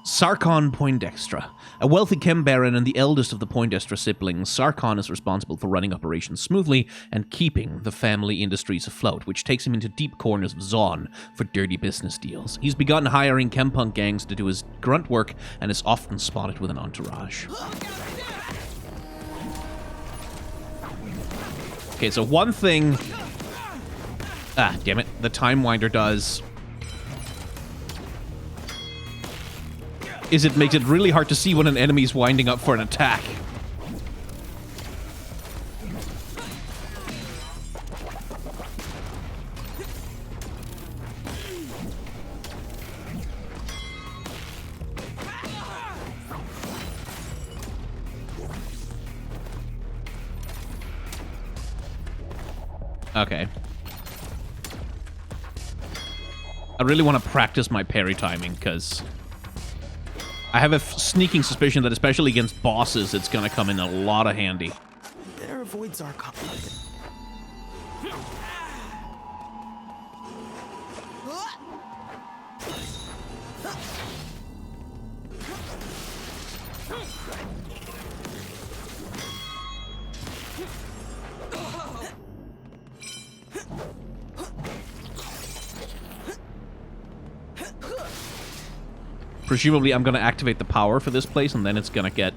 [SPEAKER 1] Sarkon Poindextra. A wealthy chem baron and the eldest of the Poindextra siblings, Sarkon is responsible for running operations smoothly and keeping the family industries afloat, which takes him into deep corners of Zon for dirty business deals. He's begun hiring chempunk gangs to do his grunt work and is often spotted with an entourage. Okay, so one thing... Ah, damn it. The Time Winder does... is it makes it really hard to see when an enemy's winding up for an attack. Okay. I really want to practice my parry timing, because I have a sneaking suspicion that especially against bosses, it's going to come in a lot of handy.
[SPEAKER 2] Better avoid Zarkon.
[SPEAKER 1] Presumably, I'm going to activate the power for this place, and then it's going to get...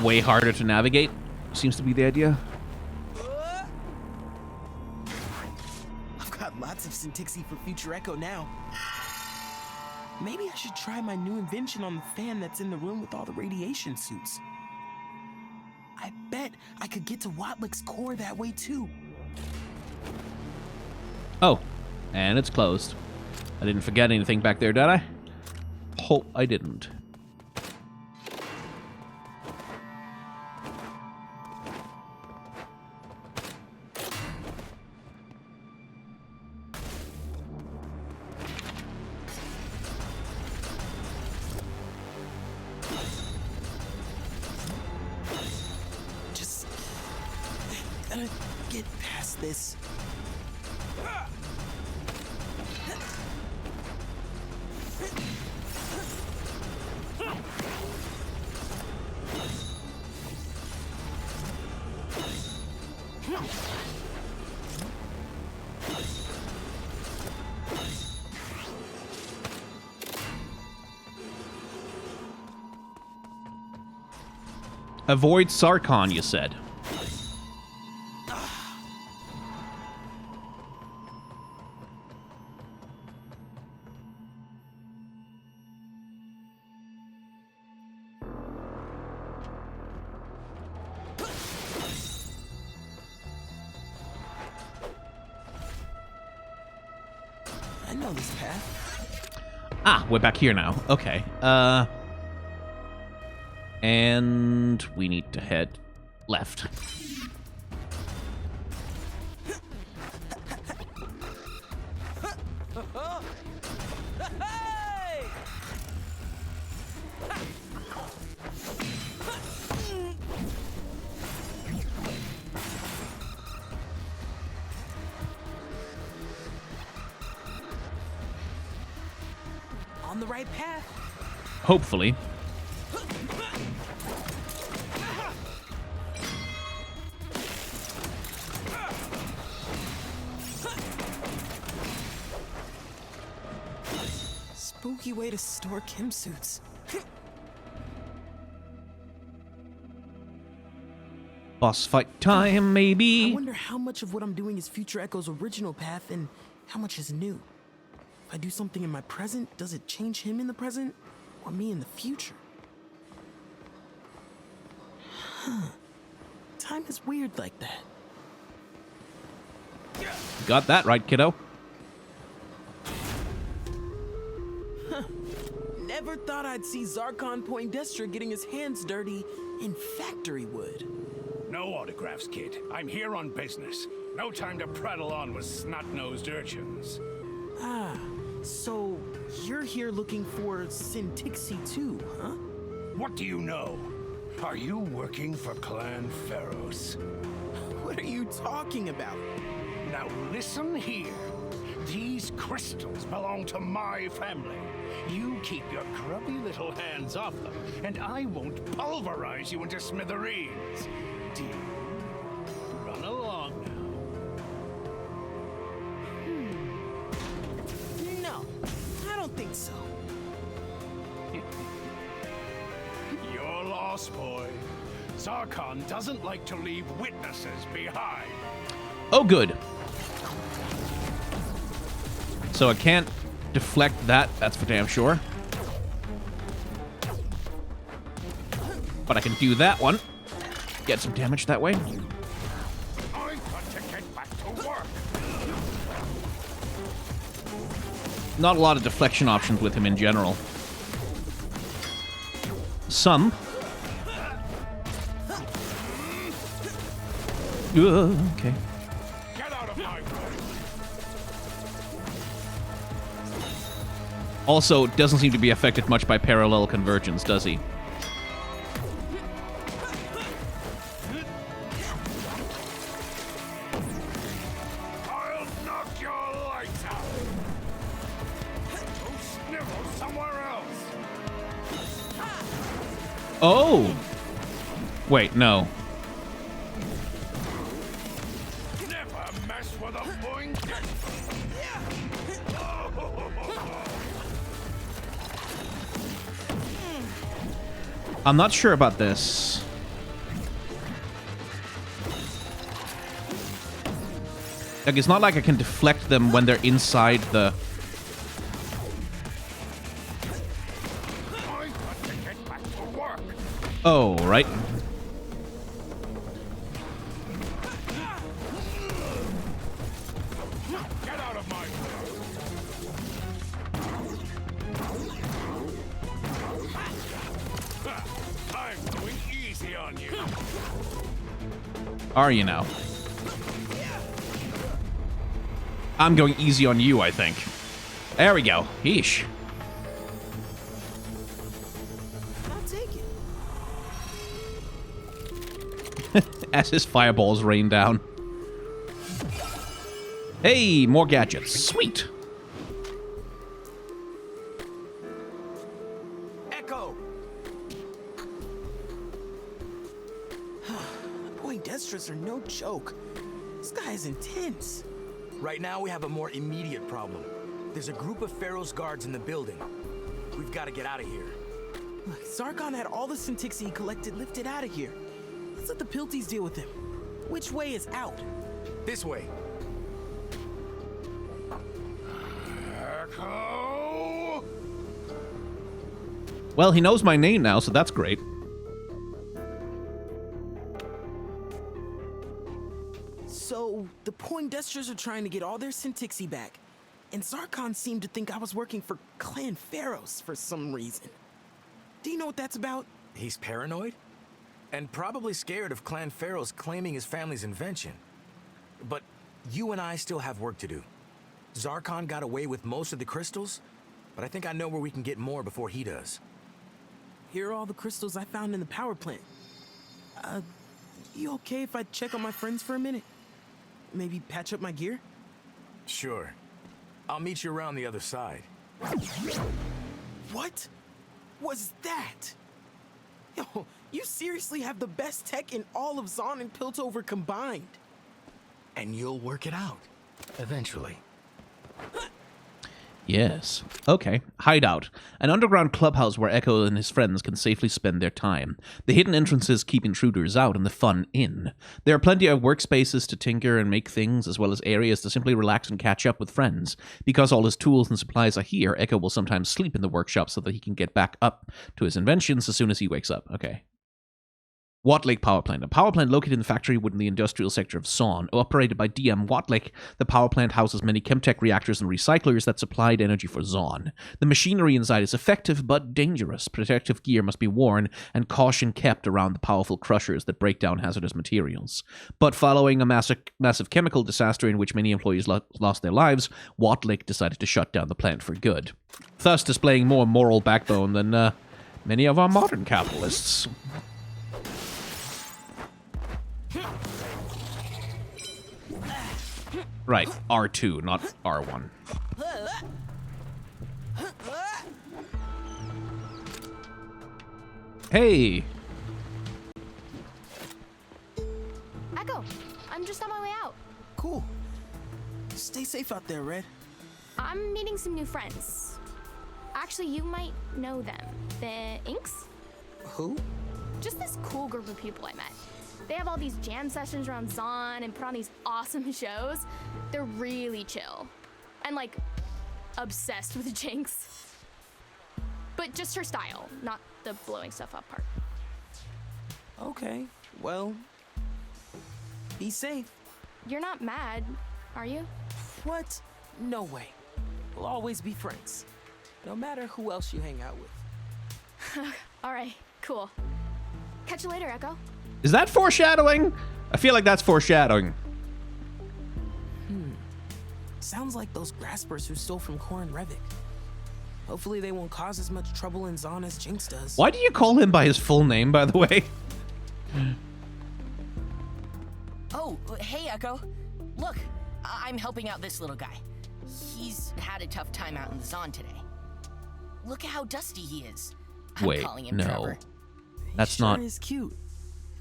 [SPEAKER 1] way harder to navigate, seems to be the idea.
[SPEAKER 2] I've got lots of Syntixi for future Echo now. Maybe I should try my new invention on the fan that's in the room with all the radiation suits. I bet I could get to Watlick's core that way, too.
[SPEAKER 1] Oh, and it's closed. I didn't forget anything back there, did I? Hope I didn't.
[SPEAKER 2] Just gotta get past this.
[SPEAKER 1] Avoid Sarkon, you said.
[SPEAKER 2] I know this path.
[SPEAKER 1] Ah, we're back here now. Okay. And we need to head left.
[SPEAKER 2] Hey! On the right path.
[SPEAKER 1] Hopefully.
[SPEAKER 2] Spooky way to store chem suits.
[SPEAKER 1] Boss fight time,
[SPEAKER 2] I
[SPEAKER 1] maybe.
[SPEAKER 2] wonder how much of what I'm doing is Future Echo's original path and how much is new. If I do something in my present, does it change him in the present or me in the future? Huh. Time is weird like that.
[SPEAKER 1] Got that right, kiddo.
[SPEAKER 2] Never thought I'd see Zarkon Poindexter getting his hands dirty in factory wood.
[SPEAKER 4] No autographs, kid. I'm here on business. No time to prattle on with snot-nosed urchins.
[SPEAKER 2] Ah, so you're here looking for Syntixi too, huh?
[SPEAKER 4] What do you know? Are you working for Clan Pharos?
[SPEAKER 2] What are you talking about?
[SPEAKER 4] Now listen here. These crystals belong to my family. You keep your grubby little hands off them, and I won't pulverize you into smithereens. Deal? Run along now.
[SPEAKER 2] No, I don't think so.
[SPEAKER 4] You're lost, boy. Zarkon doesn't like to leave witnesses behind.
[SPEAKER 1] Oh, good. So I can't deflect that, that's for damn sure. But I can do that one. Get some damage that way.
[SPEAKER 4] I've got to get back to work.
[SPEAKER 1] Not a lot of deflection options with him in general. Some. Okay.
[SPEAKER 4] Get out of my way.
[SPEAKER 1] Also, doesn't seem to be affected much by parallel convergence, does he?
[SPEAKER 4] I'll knock your lights out. Go snivel somewhere else.
[SPEAKER 1] Oh! Wait, no.
[SPEAKER 4] Never mess with a boing.
[SPEAKER 1] I'm not sure about this. Like, it's not like I can deflect them when they're inside the...
[SPEAKER 4] I've got to get back to work.
[SPEAKER 1] Oh, right.
[SPEAKER 4] Get out of my way. I'm going easy on you.
[SPEAKER 1] Are you now? I'm going easy on you, I think. There we go. Yeesh.
[SPEAKER 2] I'll take it.
[SPEAKER 1] As his fireballs rain down. Hey, more gadgets. Sweet.
[SPEAKER 2] Echo! Poindexters are no joke. This guy is intense.
[SPEAKER 8] Right now, we have a more immediate problem. There's a group of Pharaoh's guards in the building. We've got to get out of here.
[SPEAKER 2] Look, Zarkon had all the Syntixi he collected lifted out of here. Let's let the Pilties deal with him. Which way is out?
[SPEAKER 8] This way.
[SPEAKER 4] Echo.
[SPEAKER 1] Well, he knows my name now, so that's great.
[SPEAKER 2] So, the Poindexters are trying to get all their Syntixi back. And Zarkon seemed to think I was working for Clan Pharos for some reason. Do you know what that's about?
[SPEAKER 8] He's paranoid? And probably scared of Clan Pharaoh's claiming his family's invention. But you and I still have work to do. Zarkon got away with most of the crystals, but I think I know where we can get more before he does.
[SPEAKER 2] Here are all the crystals I found in the power plant. You okay if I check on my friends for a minute? Maybe patch up my gear?
[SPEAKER 8] Sure. I'll meet you around the other side.
[SPEAKER 2] What was that? Yo, you seriously have the best tech in all of Zon and Piltover combined.
[SPEAKER 8] And you'll work it out. Eventually.
[SPEAKER 1] Yes. Okay. Hideout. An underground clubhouse where Echo and his friends can safely spend their time. The hidden entrances keep intruders out and the fun in. There are plenty of workspaces to tinker and make things, as well as areas to simply relax and catch up with friends. Because all his tools and supplies are here, Echo will sometimes sleep in the workshop so that he can get back up to his inventions as soon as he wakes up. Okay. Wattlake Power Plant. A power plant located in the factory within the industrial sector of Zaun. Operated by DM Wattlake, the power plant houses many chemtech reactors and recyclers that supplied energy for Zaun. The machinery inside is effective but dangerous. Protective gear must be worn and caution kept around the powerful crushers that break down hazardous materials. But following a massive chemical disaster in which many employees lost their lives, Wattlake decided to shut down the plant for good. Thus displaying more moral backbone than many of our modern capitalists. Right, R2, not R1. Hey!
[SPEAKER 5] Echo, I'm just on my way out.
[SPEAKER 2] Cool. Stay safe out there, Red.
[SPEAKER 5] I'm meeting some new friends. Actually, you might know them. The Inks?
[SPEAKER 2] Who?
[SPEAKER 5] Just this cool group of people I met. They have all these jam sessions around Zaun and put on these awesome shows. They're really chill. And like, obsessed with Jinx. But just her style, not the blowing stuff up part.
[SPEAKER 2] Okay, well, be safe.
[SPEAKER 5] You're not mad, are you?
[SPEAKER 2] What? No way. We'll always be friends. No matter who else you hang out with.
[SPEAKER 5] All right, cool. Catch you later, Echo.
[SPEAKER 1] Is that foreshadowing? I feel like that's foreshadowing.
[SPEAKER 2] Sounds like those graspers who stole from Korin Revik. Hopefully they won't cause as much trouble in Zaun as Jinx does.
[SPEAKER 1] Why do you call him by his full name, by the way?
[SPEAKER 7] Oh, hey, Echo. Look, I'm helping out this little guy. He's had a tough time out in the Zaun today. Look at how dusty he is. I'm
[SPEAKER 1] Wait,
[SPEAKER 7] calling him
[SPEAKER 1] no.
[SPEAKER 7] Trevor.
[SPEAKER 1] That's
[SPEAKER 2] Sure
[SPEAKER 1] not...
[SPEAKER 2] is cute.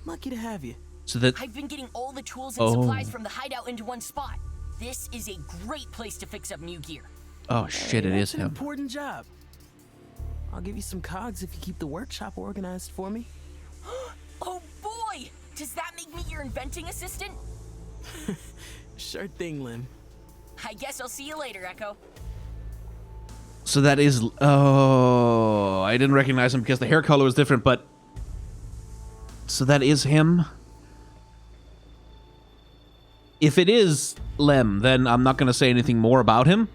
[SPEAKER 2] Lucky to have you.
[SPEAKER 1] So that...
[SPEAKER 7] I've been getting all the tools and supplies from the hideout into one spot. This is a great place to fix up new gear.
[SPEAKER 1] Oh shit, it is
[SPEAKER 2] That's an
[SPEAKER 1] him.
[SPEAKER 2] important job. I'll give you some cogs if you keep the workshop organized for me.
[SPEAKER 7] Oh boy! Does that make me your inventing assistant?
[SPEAKER 2] Sure thing, Lim.
[SPEAKER 7] I guess I'll see you later, Echo.
[SPEAKER 1] So that is... Oh, I didn't recognize him because the hair color was different, but... So that is him? If it is Lem, then I'm not going to say anything more about him.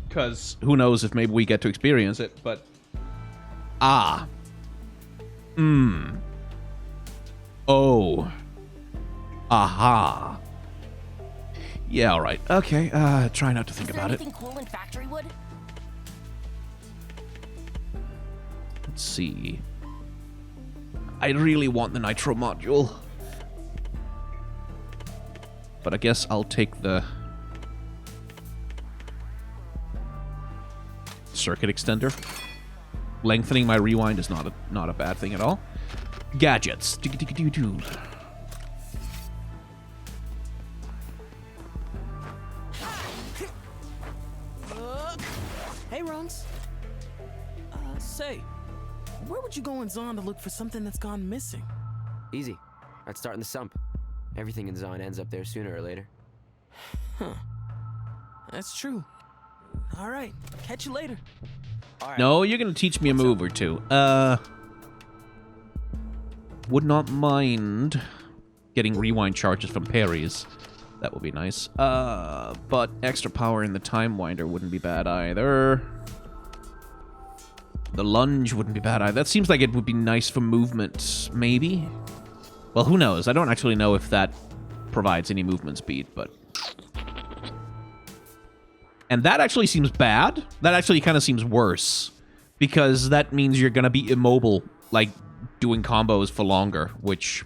[SPEAKER 1] Because who knows if maybe we get to experience it, but... Ah. Oh. Aha. Yeah, alright. Okay, try not to think about it.
[SPEAKER 7] Anything cool in Factory Wood?
[SPEAKER 1] Let's see. I really want the Nitro module. But I guess I'll take the... circuit extender. Lengthening my rewind is not a bad thing at all. Gadgets.
[SPEAKER 2] Hey, Rungs. Say, where would you go in Zaun to look for something that's gone missing?
[SPEAKER 3] Easy. I'd start in the sump. Everything in Zaun ends up there sooner or later.
[SPEAKER 2] That's true. All right, catch you later.
[SPEAKER 1] No, you're gonna teach me a move or two. Would not mind getting rewind charges from parries. That would be nice. But extra power in the Time Winder wouldn't be bad either. The lunge wouldn't be bad either. That seems like it would be nice for movement, maybe. Well, who knows? I don't actually know if that provides any movement speed, but... And that actually seems bad. That actually kind of seems worse. Because that means you're going to be immobile, like, doing combos for longer, which...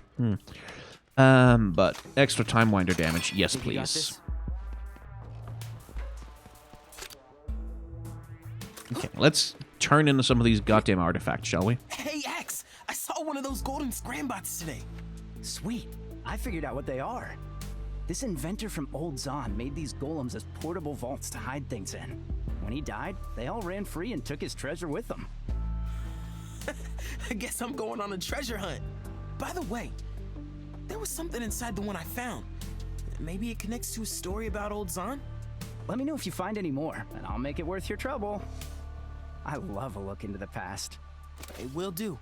[SPEAKER 1] but extra Time Winder damage, yes, please. Okay, let's turn into some of these goddamn artifacts, shall we?
[SPEAKER 2] Hey, X! I saw one of those golden scrambots today.
[SPEAKER 3] Sweet. I figured out what they are. This inventor from Old Zon made these golems as portable vaults to hide things in. When he died, they all ran free and took his treasure with them.
[SPEAKER 2] I guess I'm going on a treasure hunt. By the way, there was something inside the one I found. Maybe it connects to a story about Old Zon?
[SPEAKER 3] Let me know if you find any more, and I'll make it worth your trouble. I love a look into the past.
[SPEAKER 2] It will do.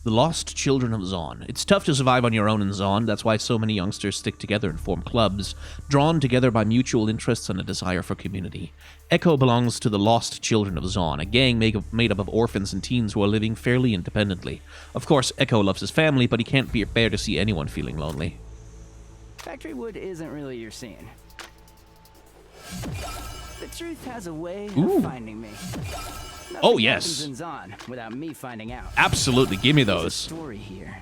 [SPEAKER 1] The Lost Children of Zon. It's tough to survive on your own in Zon. That's why so many youngsters stick together and form clubs, drawn together by mutual interests and a desire for community. Echo belongs to the Lost Children of Zon, a gang made up of orphans and teens who are living fairly independently. Of course, Echo loves his family, but he can't bear to see anyone feeling lonely.
[SPEAKER 3] Factory wood isn't really your scene. The truth has a way
[SPEAKER 1] Ooh.
[SPEAKER 3] of finding me.
[SPEAKER 1] Oh, yes.
[SPEAKER 3] Nothing happens in Zon without me finding out.
[SPEAKER 1] Absolutely, give me
[SPEAKER 3] There's a
[SPEAKER 1] those.
[SPEAKER 3] story here.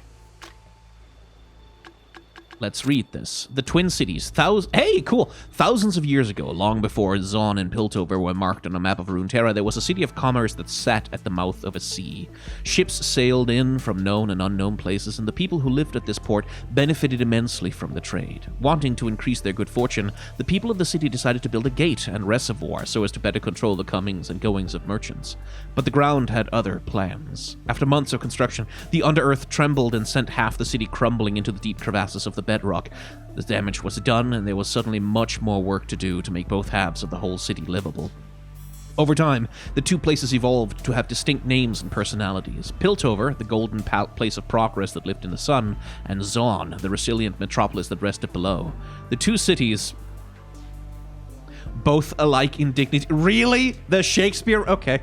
[SPEAKER 1] Let's read this. The Twin Cities. Hey, cool. Thousands of years ago, long before Zon and Piltover were marked on a map of Runeterra, there was a city of commerce that sat at the mouth of a sea. Ships sailed in from known and unknown places, and the people who lived at this port benefited immensely from the trade. Wanting to increase their good fortune, the people of the city decided to build a gate and reservoir so as to better control the comings and goings of merchants. But the ground had other plans. After months of construction, the underearth trembled and sent half the city crumbling into the deep crevasses of the bedrock. The damage was done, and there was suddenly much more work to do to make both halves of the whole city livable. Over time, the two places evolved to have distinct names and personalities. Piltover, the golden place of progress that lived in the sun, and Zon, the resilient metropolis that rested below. The two cities, both alike in dignity... Really? The Shakespeare? Okay.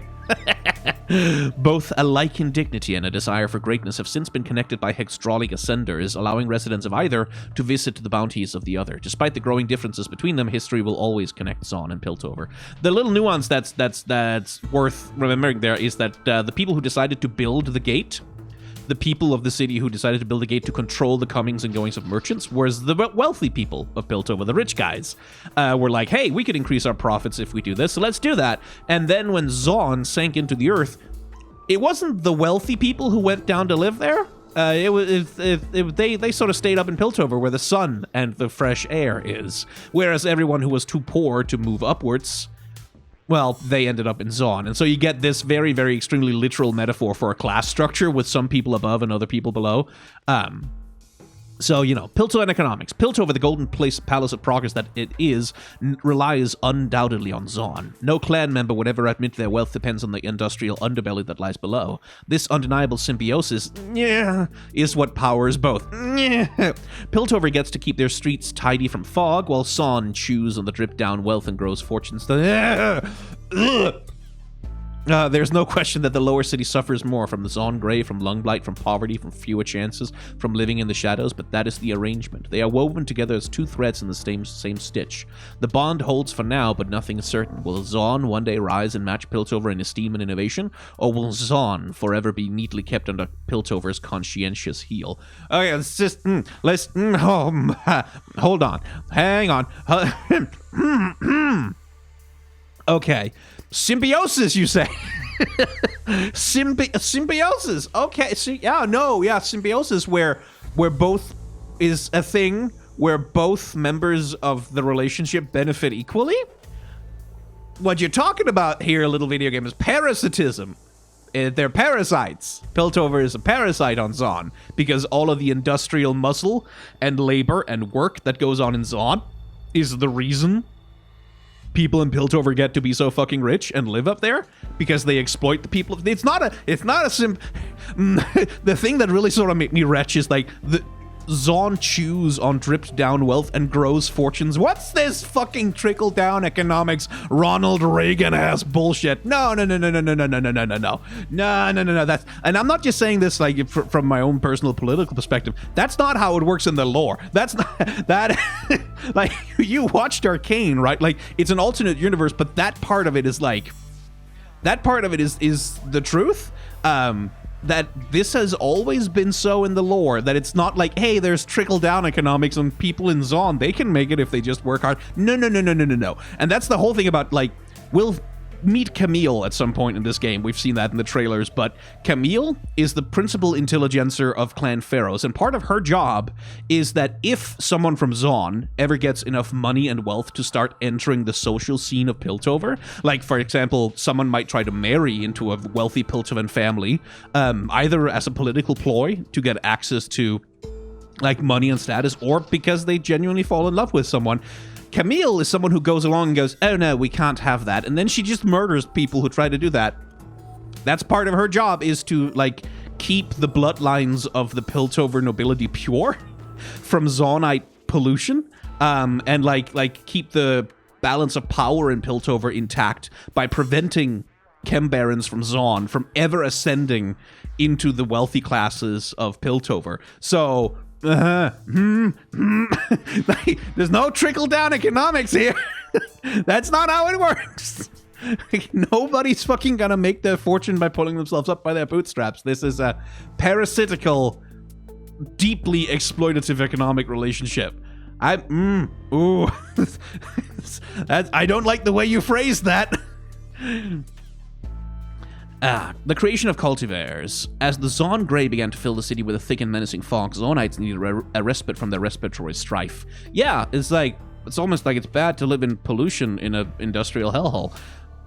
[SPEAKER 1] Both alike in dignity and a desire for greatness have since been connected by hexdraulic ascenders, allowing residents of either to visit the bounties of the other. Despite the growing differences between them, history will always connect Zon and Piltover. The little nuance that's worth remembering there is that the people who decided to build the gate, the people of the city who decided to build a gate to control the comings and goings of merchants, whereas the wealthy people of Piltover, the rich guys, were like, hey, we could increase our profits if we do this, so let's do that. And then when Zon sank into the earth, it wasn't the wealthy people who went down to live there. They sort of stayed up in Piltover where the sun and the fresh air is, whereas everyone who was too poor to move upwards, well, they ended up in Zon. And so you get this very, very extremely literal metaphor for a class structure with some people above and other people below. So, you know, Piltover economics. Piltover, the golden palace of progress that it is, relies undoubtedly on Zon. No clan member would ever admit their wealth depends on the industrial underbelly that lies below. This undeniable symbiosis is what powers both. Piltover gets to keep their streets tidy from fog, while Zon chews on the drip-down wealth and grows fortunes. There's no question that the lower city suffers more from the Zon Grey, from lung blight, from poverty, from fewer chances, from living in the shadows, but that is the arrangement. They are woven together as two threads in the same stitch. The bond holds for now, but nothing is certain. Will Zon one day rise and match Piltover in esteem and innovation, or will Zon forever be neatly kept under Piltover's conscientious heel? Okay, let's just, hold on. Hang on. Okay. Symbiosis, you say? Symbiosis. Okay. Symbiosis where both is a thing where both members of the relationship benefit equally. What you're talking about here, little video game, is parasitism. They're parasites. Piltover is a parasite on Zon because all of the industrial muscle and labor and work that goes on in Zon is the reason people in Piltover get to be so fucking rich and live up there because they exploit the people. The thing that really sort of made me retch is like Zon chews on dripped down wealth and grows fortunes. What's this fucking trickle down economics Ronald Reagan ass bullshit? No. That's, and I'm not just saying this like from my own personal political perspective. That's not how it works in the lore. That's not that. Like, you watched Arcane, right? Like, it's an alternate universe, but that part of it is like, that part of it is the truth. That this has always been so in the lore, that it's not like, hey, there's trickle-down economics and people in Zon, they can make it if they just work hard. No. And that's the whole thing about, like, we'll meet Camille at some point in this game. We've seen that in the trailers, but Camille is the principal intelligencer of Clan Pharaohs, and part of her job is that if someone from Zon ever gets enough money and wealth to start entering the social scene of Piltover, like, for example, someone might try to marry into a wealthy Piltovan family, either as a political ploy to get access to, like, money and status, or because they genuinely fall in love with someone. Camille is someone who goes along and goes, oh no, we can't have that. And then she just murders people who try to do that. That's part of her job, is to, like, keep the bloodlines of the Piltover nobility pure from Zonite pollution. And, like keep the balance of power in Piltover intact by preventing Chem Barons from Zon from ever ascending into the wealthy classes of Piltover. So... There's no trickle-down economics here. That's not how it works. Like, nobody's fucking gonna make their fortune by pulling themselves up by their bootstraps. This is a parasitical, deeply exploitative economic relationship. I don't like the way you phrased that. The creation of cultivars. As the Zon Grey began to fill the city with a thick and menacing fog, Zonites needed a respite from their respiratory strife. Yeah, it's almost like it's bad to live in pollution in an industrial hellhole.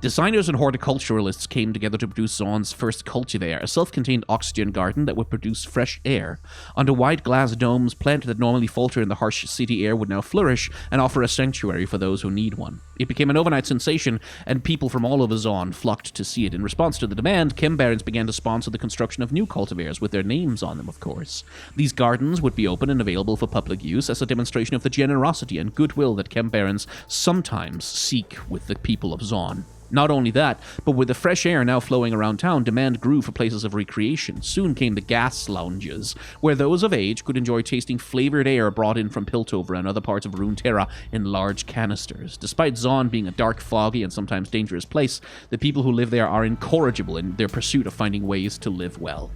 [SPEAKER 1] Designers and horticulturalists came together to produce Zon's first cultivar, a self-contained oxygen garden that would produce fresh air. Under wide glass domes, plants that normally falter in the harsh city air would now flourish and offer a sanctuary for those who need one. It became an overnight sensation, and people from all over Zon flocked to see it. In response to the demand, Chem Barons began to sponsor the construction of new cultivars with their names on them, of course. These gardens would be open and available for public use as a demonstration of the generosity and goodwill that Chem Barons sometimes seek with the people of Zon. Not only that, but with the fresh air now flowing around town, demand grew for places of recreation. Soon came the gas lounges, where those of age could enjoy tasting flavored air brought in from Piltover and other parts of Runeterra in large canisters. Despite Zon being a dark, foggy, and sometimes dangerous place, the people who live there are incorrigible in their pursuit of finding ways to live well.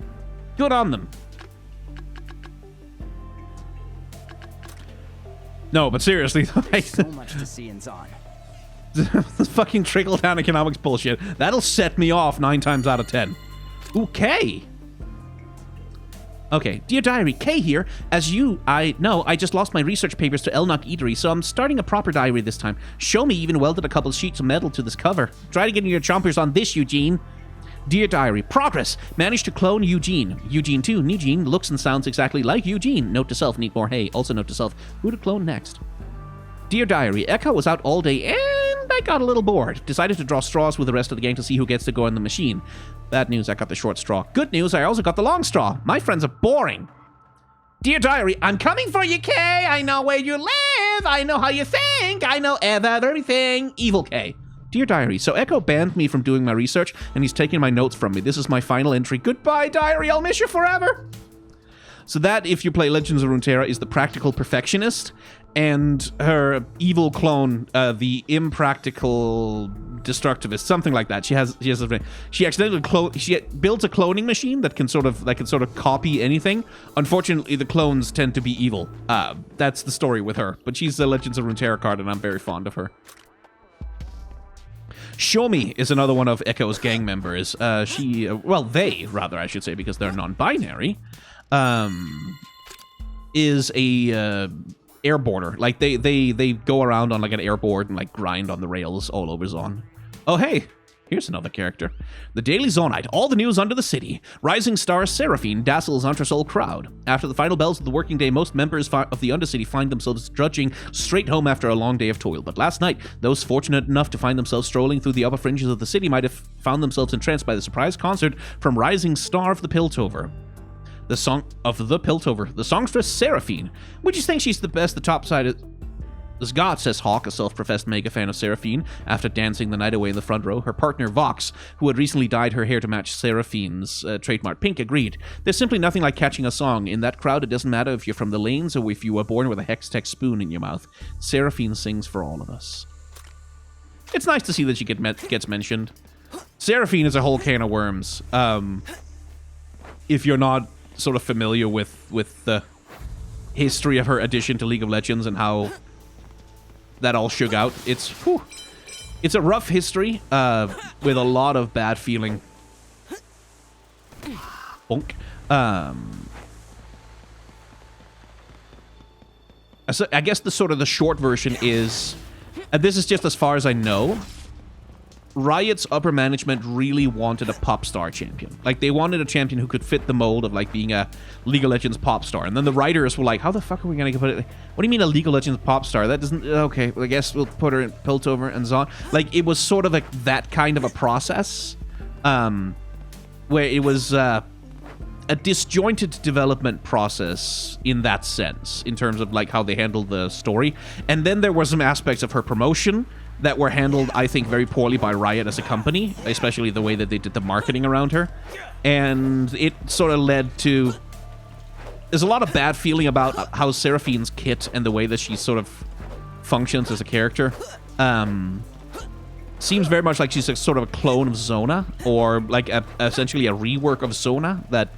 [SPEAKER 1] Good on them. No, but seriously,
[SPEAKER 3] There's so much to see in Zon.
[SPEAKER 1] This fucking trickle-down economics bullshit. That'll set me off 9 times out of 10. Ooh, Kay. Okay, dear diary, Kay here. As I know, I just lost my research papers to Elnock Eatery, so I'm starting a proper diary this time. Show me even welded a couple sheets of metal to this cover. Try to get your chompers on this, Eugene. Dear diary, progress. Managed to clone Eugene. Eugene 2, Eugene looks and sounds exactly like Eugene. Note to self, need more hay. Also note to self, who to clone next? Dear diary, Echo was out all day and I got a little bored. Decided to draw straws with the rest of the gang to see who gets to go in the machine. Bad news, I got the short straw. Good news, I also got the long straw. My friends are boring. Dear diary, I'm coming for you, Kay. I know where you live. I know how you think. I know everything. Evil Kay. Dear diary, so Echo banned me from doing my research and he's taking my notes from me. This is my final entry. Goodbye, diary. I'll miss you forever. So that, if you play Legends of Runeterra, is the practical perfectionist, and her evil clone, the impractical destructivist, something like that. She accidentally she built a cloning machine that can sort of copy anything. Unfortunately, the clones tend to be evil. That's the story with her. But she's a Legends of Runeterra card, and I'm very fond of her. Shomi is another one of Echo's gang members. They, I should say, because they're non-binary. Is a airboarder. Like they go around on like an airboard and like grind on the rails all over Zon. Oh hey, here's another character. The Daily Zonite, all the news under the city. Rising star Seraphine dazzles Anthrasol crowd. After the final bells of the working day, most members of the Undercity find themselves trudging straight home after a long day of toil. But last night, those fortunate enough to find themselves strolling through the upper fringes of the city might have found themselves entranced by the surprise concert from Rising Star of the Piltover. The song of the Piltover. The songstress Seraphine. We just think she's the best the top side has got, says Hawk, a self-professed mega fan of Seraphine, after dancing the night away in the front row. Her partner Vox, who had recently dyed her hair to match Seraphine's trademark pink, agreed. There's simply nothing like catching a song. In that crowd, it doesn't matter if you're from the lanes or if you were born with a Hextech spoon in your mouth. Seraphine sings for all of us. It's nice to see that she gets mentioned. Seraphine is a whole can of worms. If you're not sort of familiar with the history of her addition to League of Legends and how that all shook out, it's a rough history with a lot of bad feeling. Bonk. So I guess the short version is, and this is just as far as I know, Riot's upper management really wanted a pop star champion. Like, they wanted a champion who could fit the mold of, like, being a League of Legends pop star. And then the writers were like, how the fuck are we going to put it? What do you mean a League of Legends pop star? That doesn't... Okay, well, I guess we'll put her in Piltover and Zon. Like, it was sort of like that kind of a process. Where it was a disjointed development process in that sense, in terms of, like, how they handled the story. And then there were some aspects of her promotion that were handled, I think, very poorly by Riot as a company, especially the way that they did the marketing around her. And it sort of led to... There's a lot of bad feeling about how Seraphine's kit and the way that she sort of functions as a character. Seems very much like she's a sort of a clone of Zona, or like essentially a rework of Zona that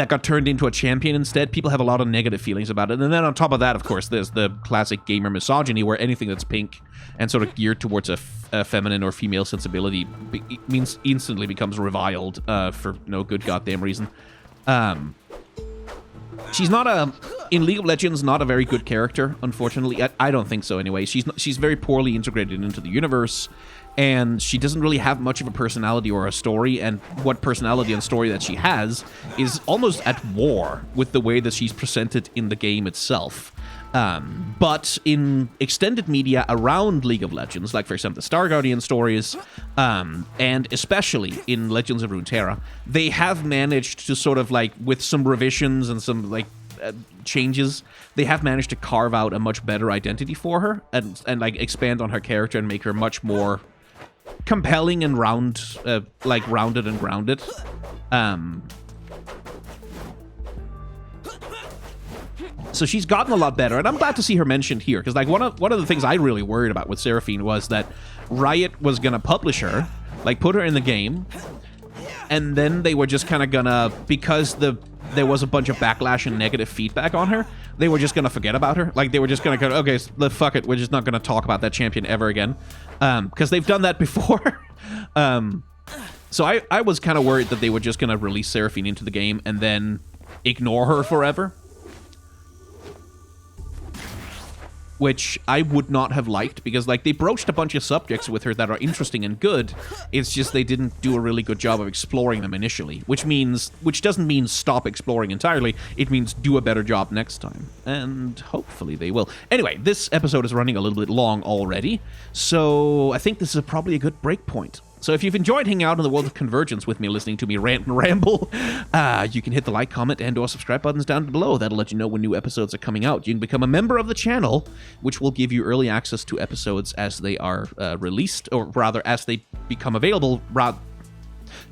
[SPEAKER 1] got turned into a champion instead. People have a lot of negative feelings about it. And then on top of that, of course, there's the classic gamer misogyny, where anything that's pink and sort of geared towards a feminine or female sensibility means instantly becomes reviled for no good goddamn reason. She's not in League of Legends, not a very good character, unfortunately. I don't think so anyway. She's very poorly integrated into the universe, and she doesn't really have much of a personality or a story, and what personality and story that she has is almost at war with the way that she's presented in the game itself. But in extended media around League of Legends, like for example the Star Guardian stories, and especially in Legends of Runeterra, they have managed to sort of, like, with some revisions and some, like, changes, they have managed to carve out a much better identity for her and like expand on her character and make her much more compelling and rounded and grounded. So she's gotten a lot better, and I'm glad to see her mentioned here, because like one of the things I really worried about with Seraphine was that Riot was gonna publish her, like put her in the game, and then they were just kind of gonna, because there was a bunch of backlash and negative feedback on her, they were just gonna forget about her. Like, they were just gonna go, okay, fuck it, we're just not gonna talk about that champion ever again, because they've done that before. So I was kind of worried that they were just gonna release Seraphine into the game and then ignore her forever, which I would not have liked, because like they broached a bunch of subjects with her that are interesting and good. It's just they didn't do a really good job of exploring them initially, which doesn't mean stop exploring entirely. It means do a better job next time, and hopefully they will. Anyway, this episode is running a little bit long already, so I think this is probably a good break point. So if you've enjoyed hanging out in the world of Convergence with me, listening to me rant and ramble, you can hit the like, comment, and or subscribe buttons down below. That'll let you know when new episodes are coming out. You can become a member of the channel, which will give you early access to episodes as they are released, or rather, as they become available.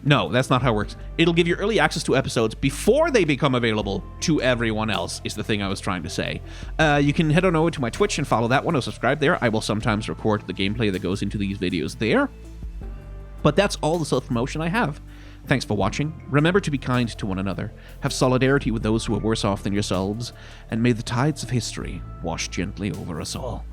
[SPEAKER 1] No, that's not how it works. It'll give you early access to episodes before they become available to everyone else, is the thing I was trying to say. You can head on over to my Twitch and follow that one, or subscribe there. I will sometimes record the gameplay that goes into these videos there. But that's all the self-promotion I have. Thanks for watching. Remember to be kind to one another, have solidarity with those who are worse off than yourselves, and may the tides of history wash gently over us all.